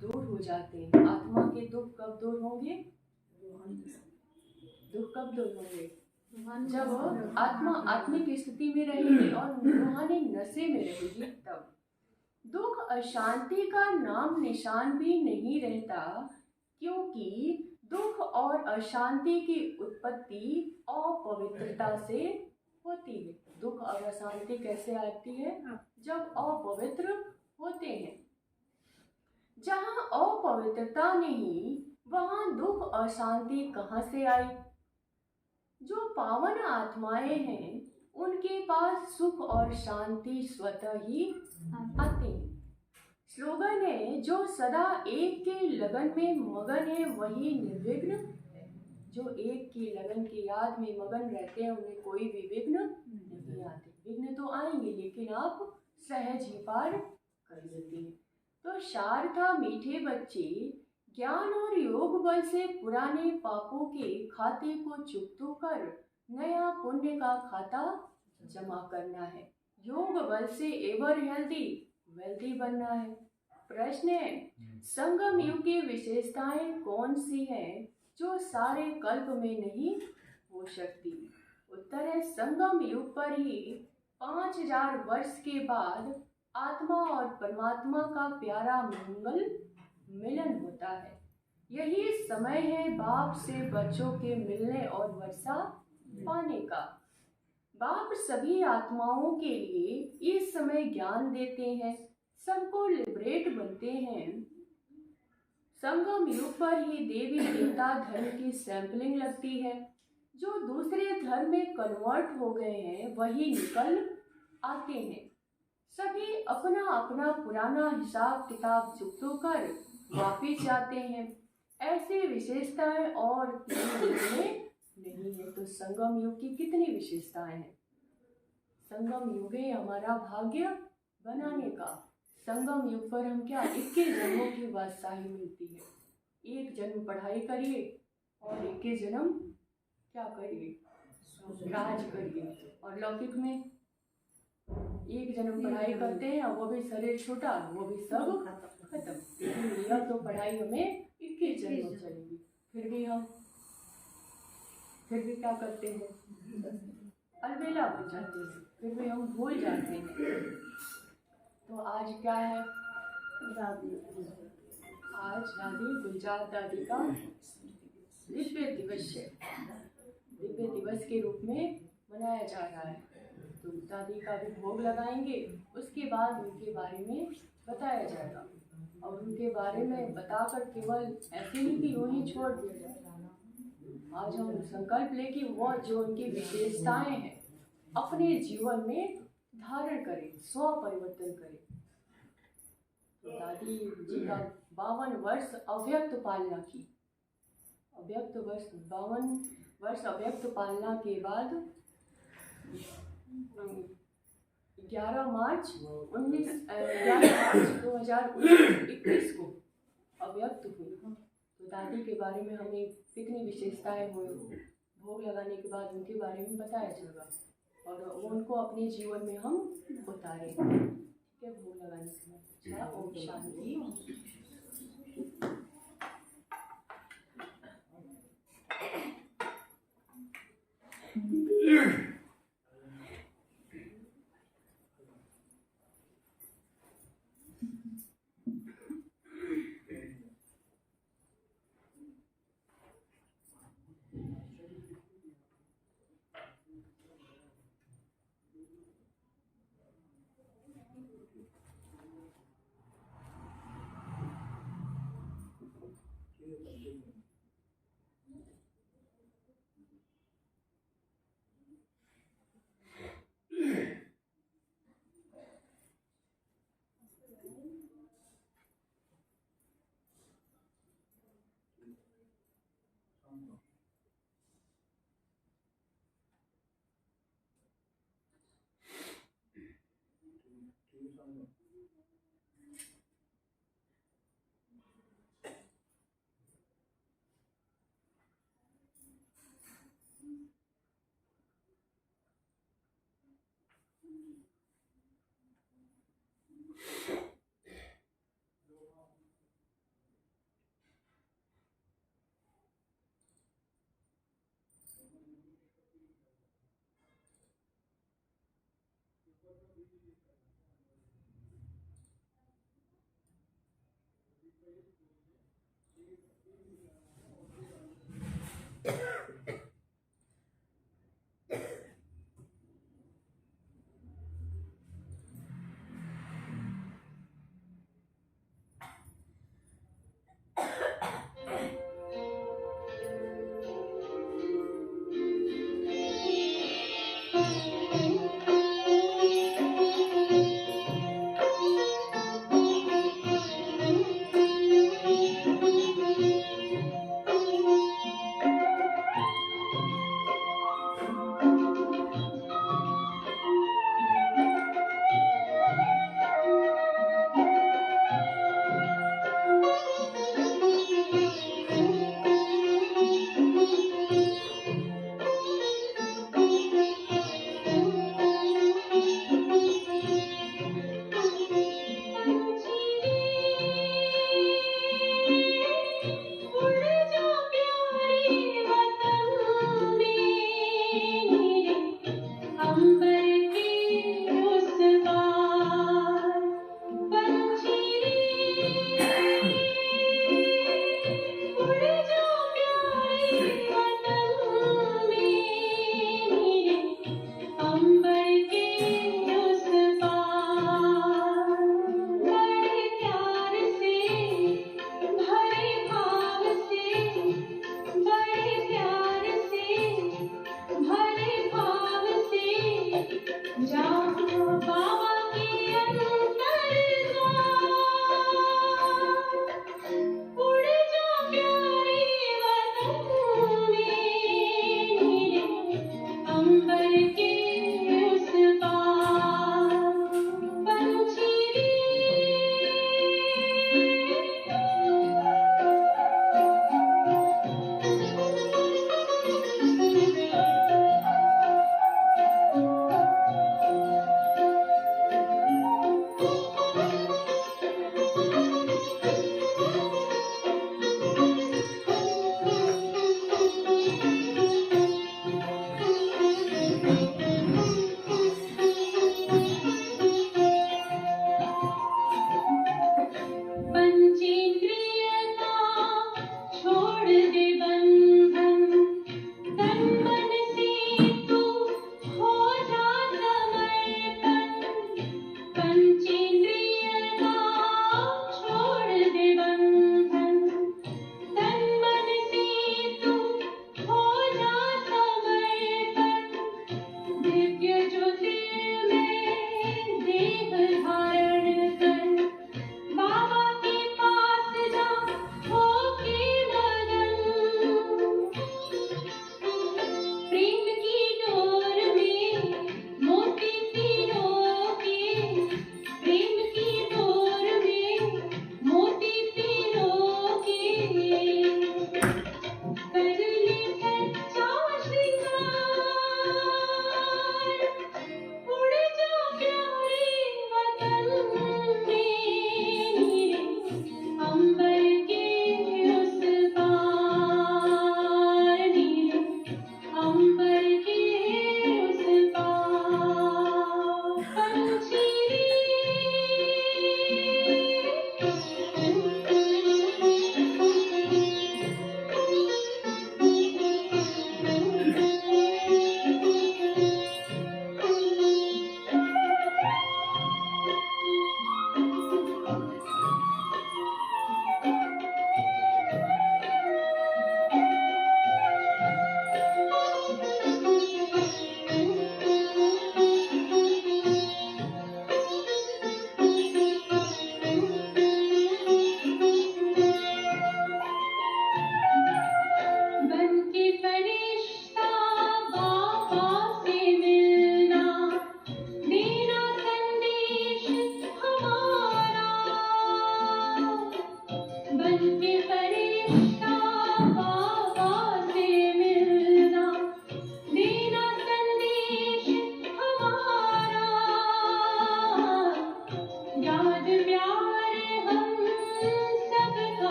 दूर हो जाते हैं। आत्मा के दुख कब दूर होंगे, दुख कब दूर होंगे, जब आत्मा आत्मिक स्थिति में रहेगी और रूहानी नशे में रहेगी तब। दुख अशांति का नाम निशान भी नहीं रहता, क्योंकि दुख और अशांति की उत्पत्ति अपवित्रता से होती है। दुख और अशांति कैसे आती है, जब अपवित्र होते हैं। जहाँ अपवित्रता नहीं वहाँ दुख अशांति कहाँ से आई। जो पावन आत्माएं हैं उनके पास सुख और शांति स्वतः ही आते हैं। स्लोगन है, जो सदा एक के लगन में मगन है वही निर्विघ्न है। जो एक की लगन की याद में मगन रहते हैं उन्हें कोई भी विघ्न नहीं आते। विघ्न तो आएंगे लेकिन आप सहज ही पार कर लेते हैं। तो सार था मीठे बच्चे, ज्ञान और योग बल से पुराने पापों के खाते को चुकतो कर नया पुण्य का खाता जमा करना है। योग बल से एवर हेल्दी वेल्दी बनना है। प्रश्न है, संगम युग की विशेषताएं कौन सी हैं जो सारे कल्प में नहीं हो सकती? उत्तर है, संगम युग पर ही 5000 वर्ष के बाद आत्मा और परमात्मा का प्यारा मंगल मिलन होता है। यही समय है बाप से बच्चों के मिलने और वर्षा पाने का। बाप सभी आत्माओं के लिए इस समय ज्ञान देते हैं, सबको लिबरेट बनते हैं। संगम युग पर ही देवी देवता धर्म की सैंपलिंग लगती है। जो दूसरे धर्म में कन्वर्ट हो गए हैं वही निकल आते हैं। सभी अपना अपना पुराना हिसाब किताब चुकतो कर वापिस जाते हैं। ऐसी विशेषताएं और में नहीं है। तो संगम युग की कितनी विशेषताएं हैं? संगम युग है हमारा भाग्य बनाने का। संगम युग पर हम क्या 21 जन्मों की बादशाही मिलती है। एक जन्म पढ़ाई करिए और 21 जन्म क्या करिए, राज करिए। और लौकिक में एक जन्म पढ़ाई करते हैं, वो भी शरीर छोटा, वो भी सब खत्म। लेकिन यह तो पढ़ाई हमें 21 जन्म चलेगी। फिर भी क्या करते हैं, अलबेला बन जाते हैं, फिर भी हम भूल जाते हैं। तो आज क्या है, आज दादी गुलजार दादी का दिव्य दिवस है। दिव्य दिवस के रूप में मनाया जा रहा है। तो दादी का भी भोग लगाएंगे, उसके बाद उनके बारे में बताया जाएगा। और उनके बारे में बताकर केवल ऐसे ही कि यूँ ही छोड़ दिया जाएगा। आज हम संकल्प ले कि वह जो उनकी विशेषताएं हैं अपने जीवन में धारण करें, स्व परिवर्तन करें। तो दादी जी का 52 वर्ष अव्यक्त पालना की। 52 वर्ष अव्यक्त पालना के बाद 11 मार्च 2021 को अव्यक्त हुई। तो दादी के बारे में हमें कितनी विशेषताएं हुई, भोग लगाने के बाद उनके बारे में बताया जाएगा और वो उनको अपने जीवन में हम उतारें। ठीक है, भोग लगाने के बाद। अच्छा, ओम शांति।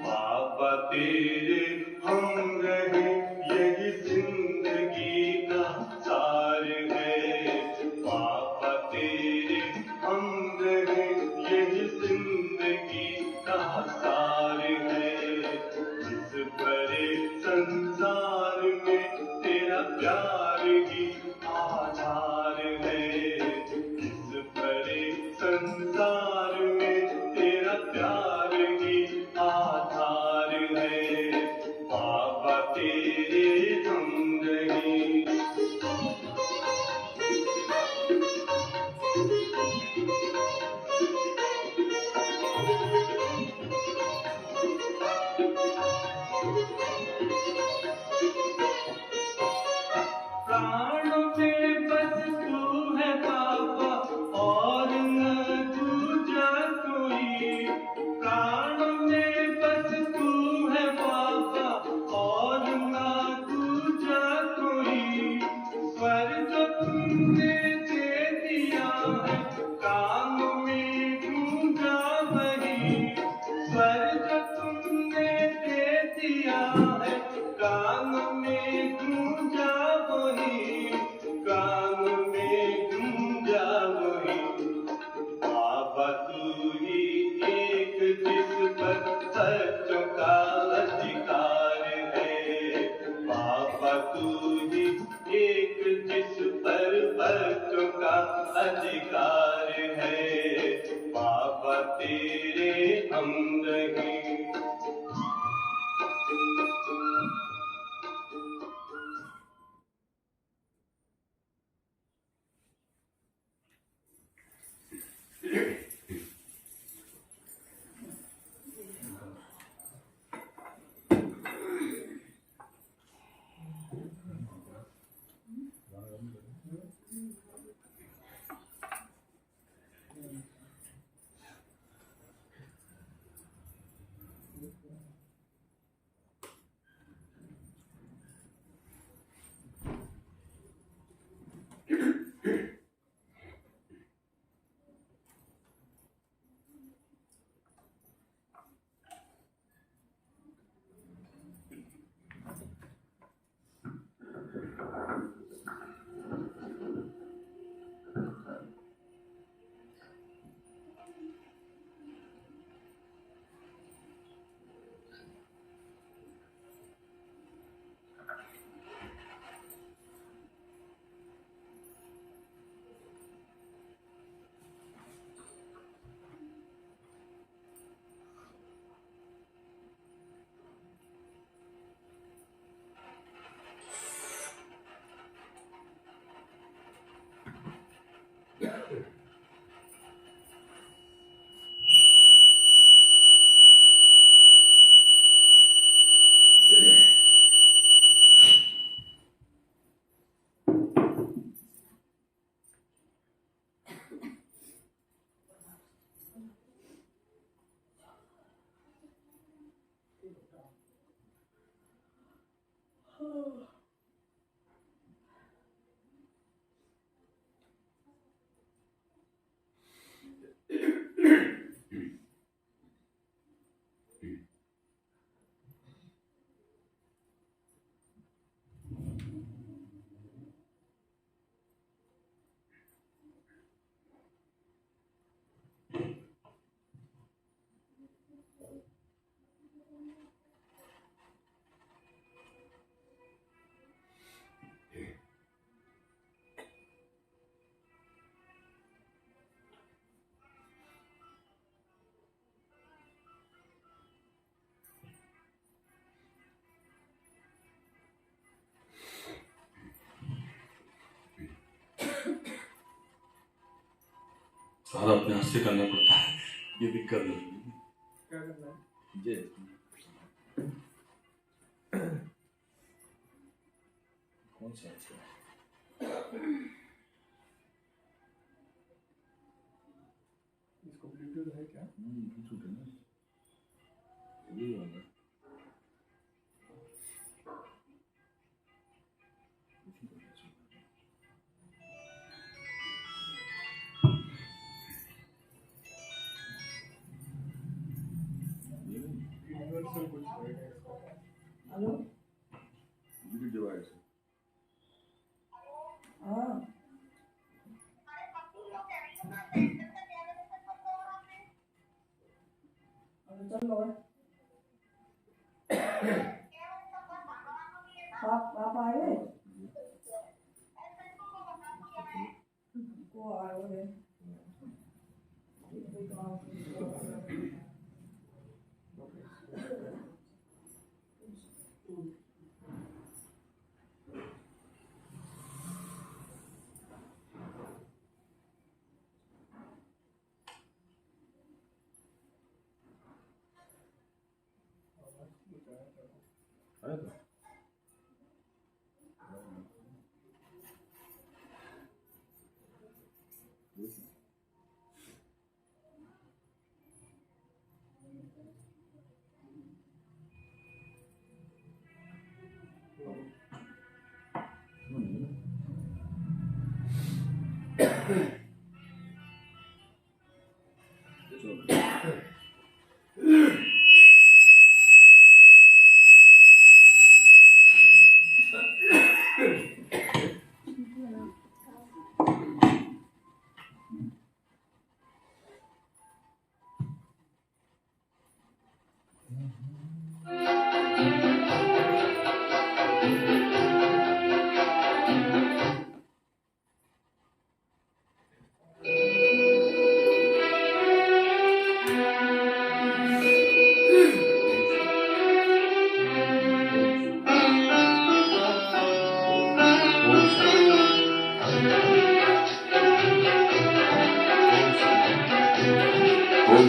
बाबा तेरे हम रहे यही जिंदगी का सार है। बाबा तेरे हम रहे यही जिंदगी का सार है। इस बड़े संसार में तेरा प्यार ही आधार है। इस बड़े संसार में तेरा प्यार ही आधार है। बाबा तेरे हम रहे। प्राणों में बस तू है बाबा और न दूजा कोई। प्राणों में बस तू है बाबा और न दूजा कोई। स्वर्ग तुमने दे दिया है काम में ढूंढा वही। स्वर्ग तुमने दे दिया है काम में ढूंढा वही। काम में ढूंढा वही। बाबा तू ही एक जिस पर बच्चों का अधिकार है। बाबा तू ही एक जिस पर बच्चों का अधिकार है। बाबा तेरे हम रहे। सारा अपने हाथ से करना पड़ता है, ये दिक्कत नहीं है। क्या करना है? ये कौन सा इसको ब्लूटूथ है क्या? ब्लूटूथ है ना, ये वाला ओम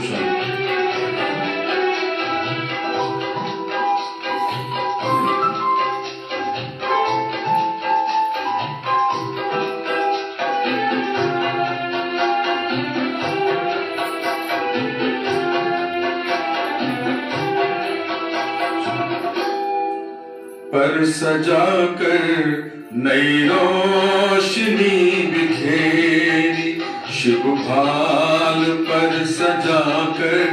शांति। पर सजा कर नई रोशनी बिखेरी, शिव भाल पर सजा कर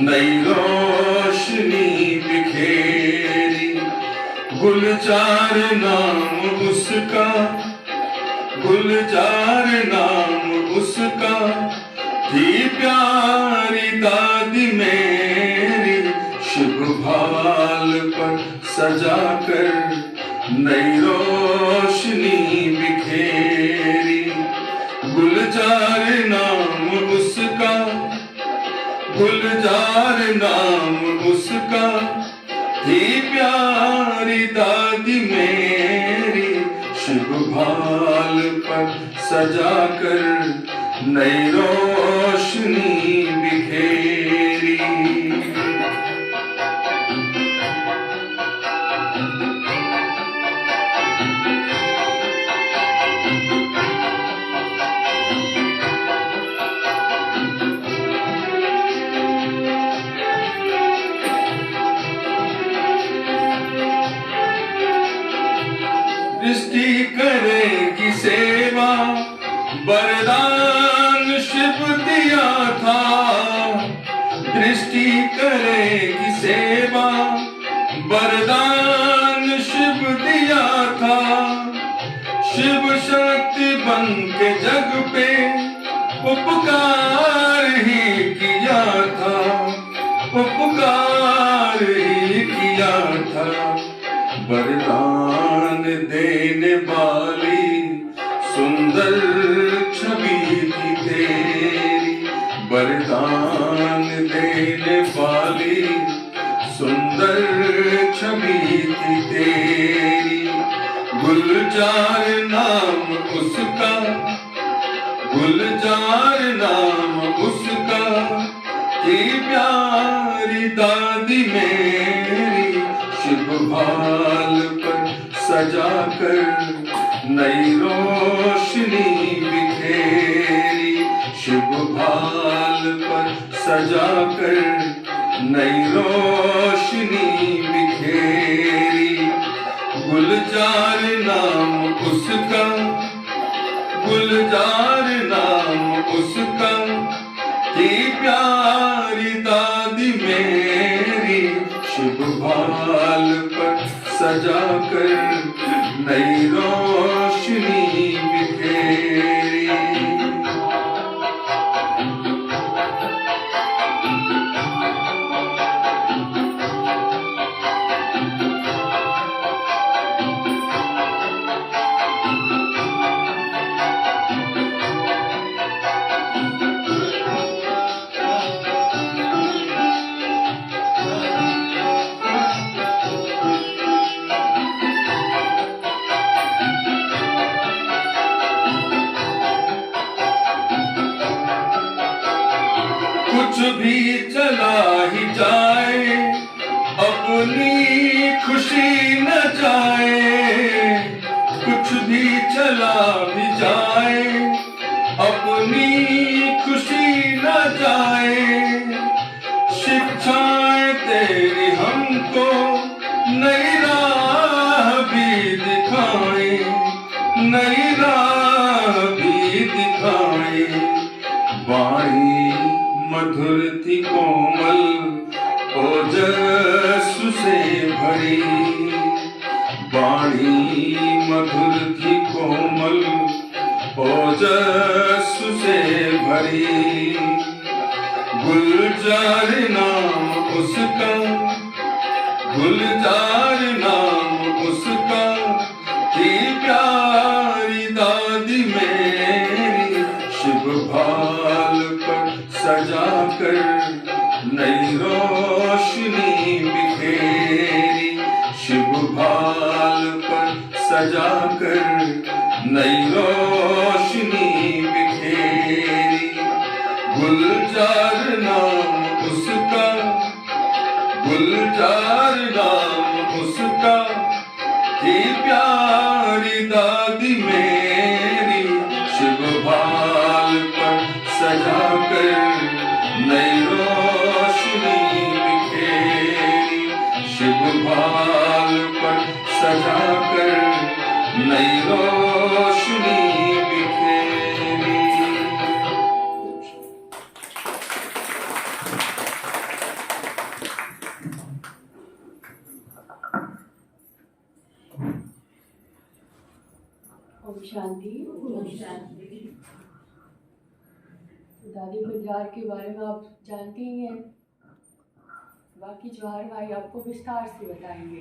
नई रोशनी बिखेरी। गुलजार नाम उसका, गुलजार नाम उसका, थी प्यारी दादी मेरी। शिव भाल पर सजा कर नई रोशनी बिखेरी। गुलजार नाम उसका, गुलजार नाम उसका, थी प्यारी दादी मेरी। शिव भाल पर सजा कर नई रोशनी बिखेरी। दृष्टि करेगी सेवा, वरदान शिव दिया था। दृष्टि करेगी सेवा, वरदान शिव दिया था। शिव शक्ति बन के जग पे उपकार ही किया था, उपकार ही किया था। वरदान देने वाली सुंदर छवि थी तेरी। वरदान देने वाली सुंदर छवि थी तेरी। गुलजार नाम उसका, गुलजार नाम उसका, थी प्यारी दादी मेरी। शिव भाल पर सजा कर नई रोशनी बिखेरी। शिव भाल पर सजा कर नई रोशनी बिखेरी। गुलजार नाम उसका, गुलजार नाम उसका, थी प्यारी दादी मेरी। शिव भाल पर सजा कर नई रोशनी बिखेरी। कुछ भी चला ही जाए अपनी खुशी न जाए, कुछ भी चला भी जाए अपनी खुशी न जाए। शिक्षाएं तेरी हमको नई राह भी दिखाए, नई राह भी दिखाए। वाणी मधुर थी कोमल ओजस से भरी, वाणी मधुर थी कोमल ओजस से भरी। गुलजार नाम उसका, गुलजार नाम उसका, थी प्यारी दादी मेरी। शिव भाल पर सजा कर नई रोशनी बिखेरी, शिव भाल पर सजा कर नई रोशनी बिखेरी। गुलजार नाम उसका, गुलजार नाम उसका, थी प्यारी दादी मेरी। शिव भाल पर सजा कर नई रोशनी बिखेरी, शिव भाल पर सजा कर नई रोशनी बिखेरी। ओम शांति। ओम शांति। दादी गुलजार के बारे में आप जानते ही हैं, बाकी जवाहर भाई आपको विस्तार से बताएंगे।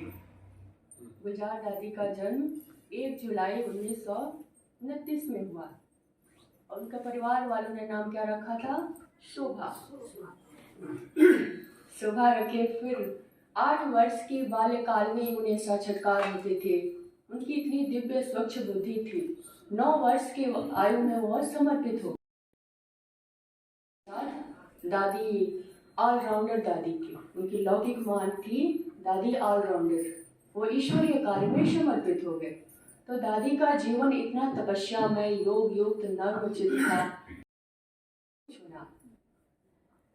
गुलजार दादी का जन्म 1 जुलाई 1929 में हुआ और उनका परिवार वालों ने नाम क्या रखा था? शोभा। शोभा रखे। फिर 8 वर्ष के बाल्यकाल में उन्हें साक्षात्कार होते थे। उनकी इतनी दिव्य स्वच्छ बुद्धि थी। 9 वर्ष के आयु में वह समर्पित हो। दादी ऑलराउंडर दादी थी, उनकी लौकिक मान थी। दादी ऑलराउंडर, वो ईश्वरीय कार्य में समर्पित हो गए। तो दादी का जीवन इतना तपस्या में योग युक्त नर्मचित था। चुना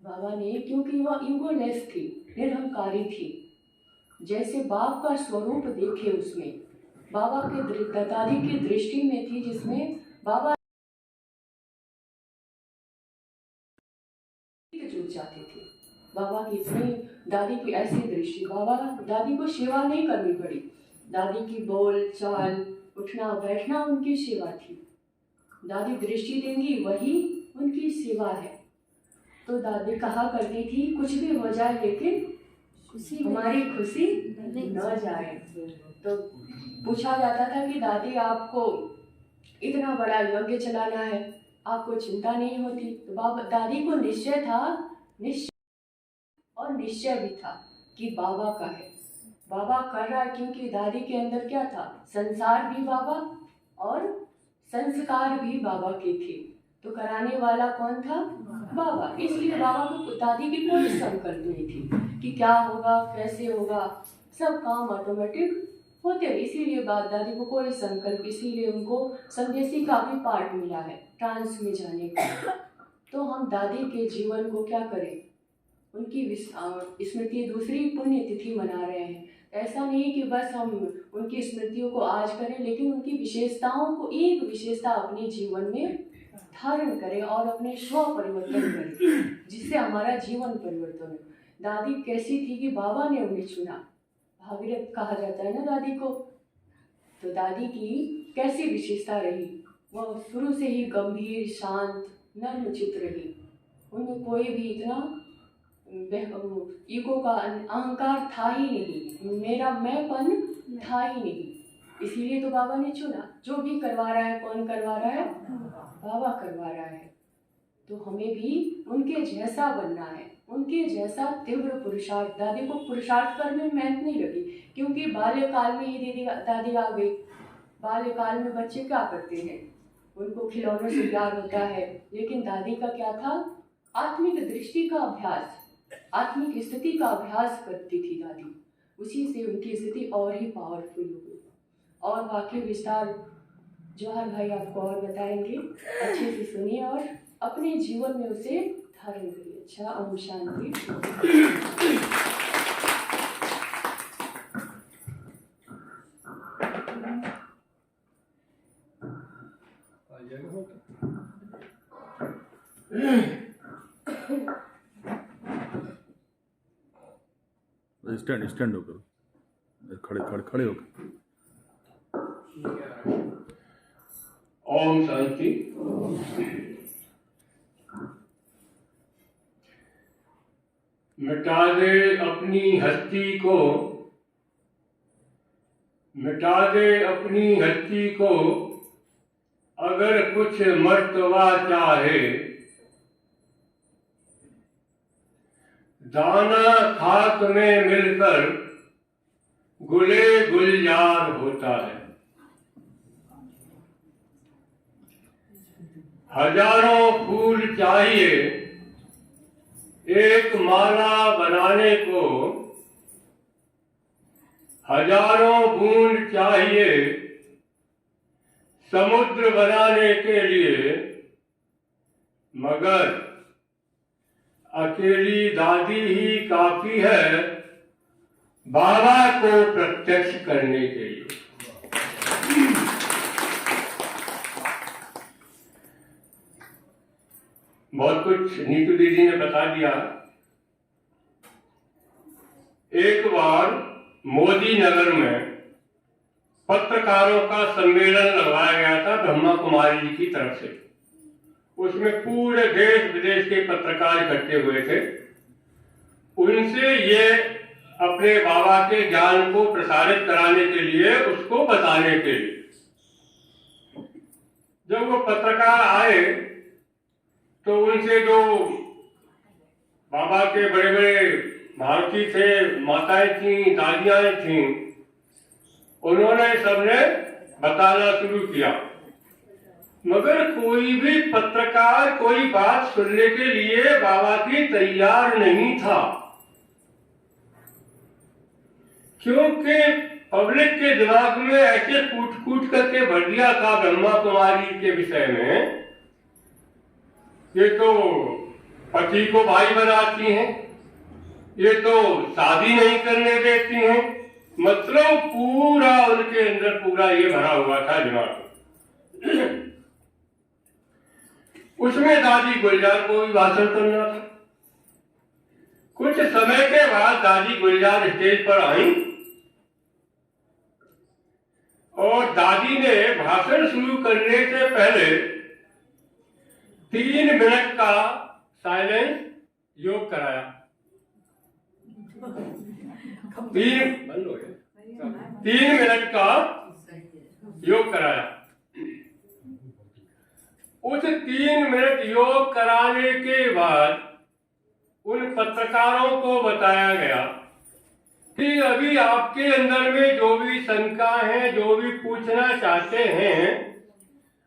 बाबा ने, क्योंकि वह ईगोलेस थी, निरहंकारी थी। जैसे बाप का स्वरूप देखे उसमें, बाबा के दादी की दृष्टि में थी, जिसमें बाबा जुट जाते थे। बाबा की इतनी, दादी की ऐसी दृष्टि, बाबा दादी को सेवा नहीं करनी पड़ी। दादी की बोल चाल, उठना बैठना उनकी सेवा थी। दादी दृष्टि देंगी वही उनकी सेवा है। तो दादी कहा करती थी, कुछ भी हो जाए लेकिन हमारी खुशी न जाए। तो पूछा जाता था कि दादी आपको इतना बड़ा यज्ञ चलाना है, आपको चिंता नहीं होती? तो बाबा दादी को निश्चय था, निश्चय और निश्चय भी था कि बाबा का है, बाबा कर रहा है। क्योंकि दादी के अंदर क्या था? संसार भी बाबा और संस्कार भी बाबा के थे। तो कराने वाला कौन था? बाबा। इसलिए बाबा को दादी की कोई संकल्प नहीं थी कि क्या होगा कैसे होगा, सब काम ऑटोमेटिक होते हैं। इसीलिए बाप दादी को कोई संकल्प, इसीलिए उनको संदेशी का भी पार्ट मिला है ट्रांस में जाने का। तो हम दादी के जीवन को क्या करें? उनकी स्मृति दूसरी पुण्य तिथि मना रहे हैं। ऐसा नहीं कि बस हम उनकी स्मृतियों को आज करें, लेकिन उनकी विशेषताओं को, एक विशेषता अपने जीवन में धारण करें और अपने स्व परिवर्तन करें, जिससे हमारा जीवन परिवर्तन हो। दादी कैसी थी कि बाबा ने उन्हें चुना, भागीरथ कहा जाता है ना दादी को। तो दादी की कैसी विशेषता रही? वह शुरू से ही गंभीर, शांत, नर्मचित रही। उनमें कोई भी इतना ईगो का अहंकार था ही नहीं, मेरा मैंपन था ही नहीं। इसीलिए तो बाबा ने चुना। जो भी करवा रहा है, कौन करवा रहा है? बाबा करवा रहा है। तो हमें भी उनके जैसा बनना है, उनके जैसा तीव्र पुरुषार्थ। दादी को पुरुषार्थ करने में मेहनत नहीं लगी, क्योंकि बाल्यकाल में ही दादी आ गई। बाल्यकाल में बच्चे क्या करते हैं? उनको खिलौनों से प्यार होता है, लेकिन दादी का क्या था? आत्मिक दृष्टि का अभ्यास, आत्मिक स्थिति का अभ्यास करती थी दादी। उसी से उनकी स्थिति और ही पावरफुल हो गई। और बाकी विस्तार जौहर भाई आपको और बताएंगे, अच्छे से सुनिए और अपने जीवन में उसे धारण करिए। अच्छा, ओम शांति। स्टैंड होकर खड़े होकर। ओम शांति। मिटा दे अपनी हस्ती को, मिटा दे अपनी हस्ती को, अगर कुछ मर्तबा चाहे, दाना खाक में मिलकर गुले गुलजार होता है। हजारों फूल चाहिए एक माला बनाने को, हजारों बूंद चाहिए समुद्र बनाने के लिए, मगर अकेली दादी ही काफी है बाबा को प्रत्यक्ष करने के लिए। बहुत कुछ नीतू दीदी ने बता दिया। एक बार मोदी नगर में पत्रकारों का सम्मेलन लगवाया गया था ब्रह्मा कुमारी जी की तरफ से। उसमें पूरे देश विदेश के पत्रकार इकट्ठे हुए थे। उनसे ये अपने बाबा के ज्ञान को प्रसारित कराने के लिए, उसको बताने के लिए। जब वो पत्रकार आए तो उनसे जो बाबा के बड़े बड़े भारती थे, माताएं थीं, दादियां थीं, उन्होंने सबने बताना शुरू किया। मगर कोई भी पत्रकार कोई बात सुनने के लिए बाबा की तैयार नहीं था, क्योंकि पब्लिक के दिमाग में ऐसे कूट कूट करके भर दिया था ब्रह्मा कुमारी के विषय में। ये तो पति को भाई बनाती हैं, ये तो शादी नहीं करने देती हैं, मतलब पूरा उनके अंदर पूरा ये भरा हुआ था दिमाग। उसमें दादी गुलजार को भी भाषण करना था। कुछ समय के बाद दादी गुलजार स्टेज पर आई और दादी ने भाषण शुरू करने से पहले 3 मिनट का साइलेंस योग कराया। 3 मिनट का योग कराया। उस 3 मिनट योग कराने के बाद उन पत्रकारों को बताया गया कि अभी आपके अंदर में जो भी शंका है, जो भी पूछना चाहते हैं,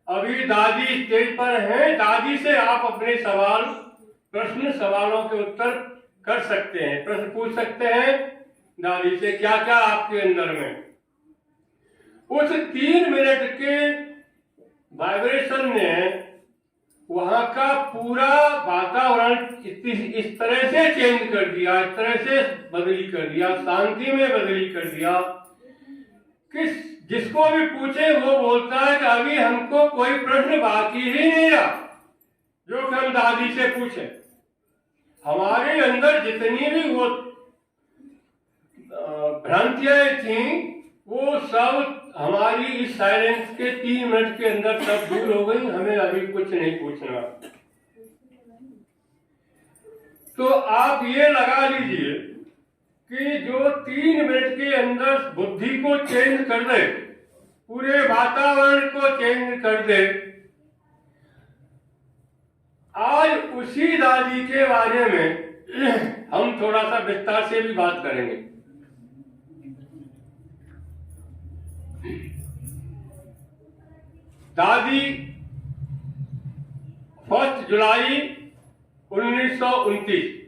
अभी दादी स्टेज पर हैं, दादी से आप अपने सवालों के उत्तर कर सकते हैं, प्रश्न पूछ सकते हैं दादी से, क्या क्या आपके अंदर में। उस 3 मिनट के वाइब्रेशन ने वहां का पूरा वातावरण इस तरह से चेंज कर दिया, इस तरह से बदली कर दिया, शांति में बदली कर दिया कि जिसको भी पूछे वो बोलता है कि अभी हमको कोई प्रश्न बाकी ही नहीं रहा जो कि हम दादी से पूछे। हमारे अंदर जितनी भी वो भ्रांतियां थी वो सब हमारी इस साइलेंस के 3 मिनट के अंदर सब दूर हो गई। हमें अभी कुछ नहीं पूछना। तो आप ये लगा लीजिए कि जो 3 मिनट के अंदर बुद्धि को चेंज कर दे, पूरे वातावरण को चेंज कर दे। आज उसी दादी के बारे में हम थोड़ा सा विस्तार से भी बात करेंगे। दादी 1 जुलाई 1929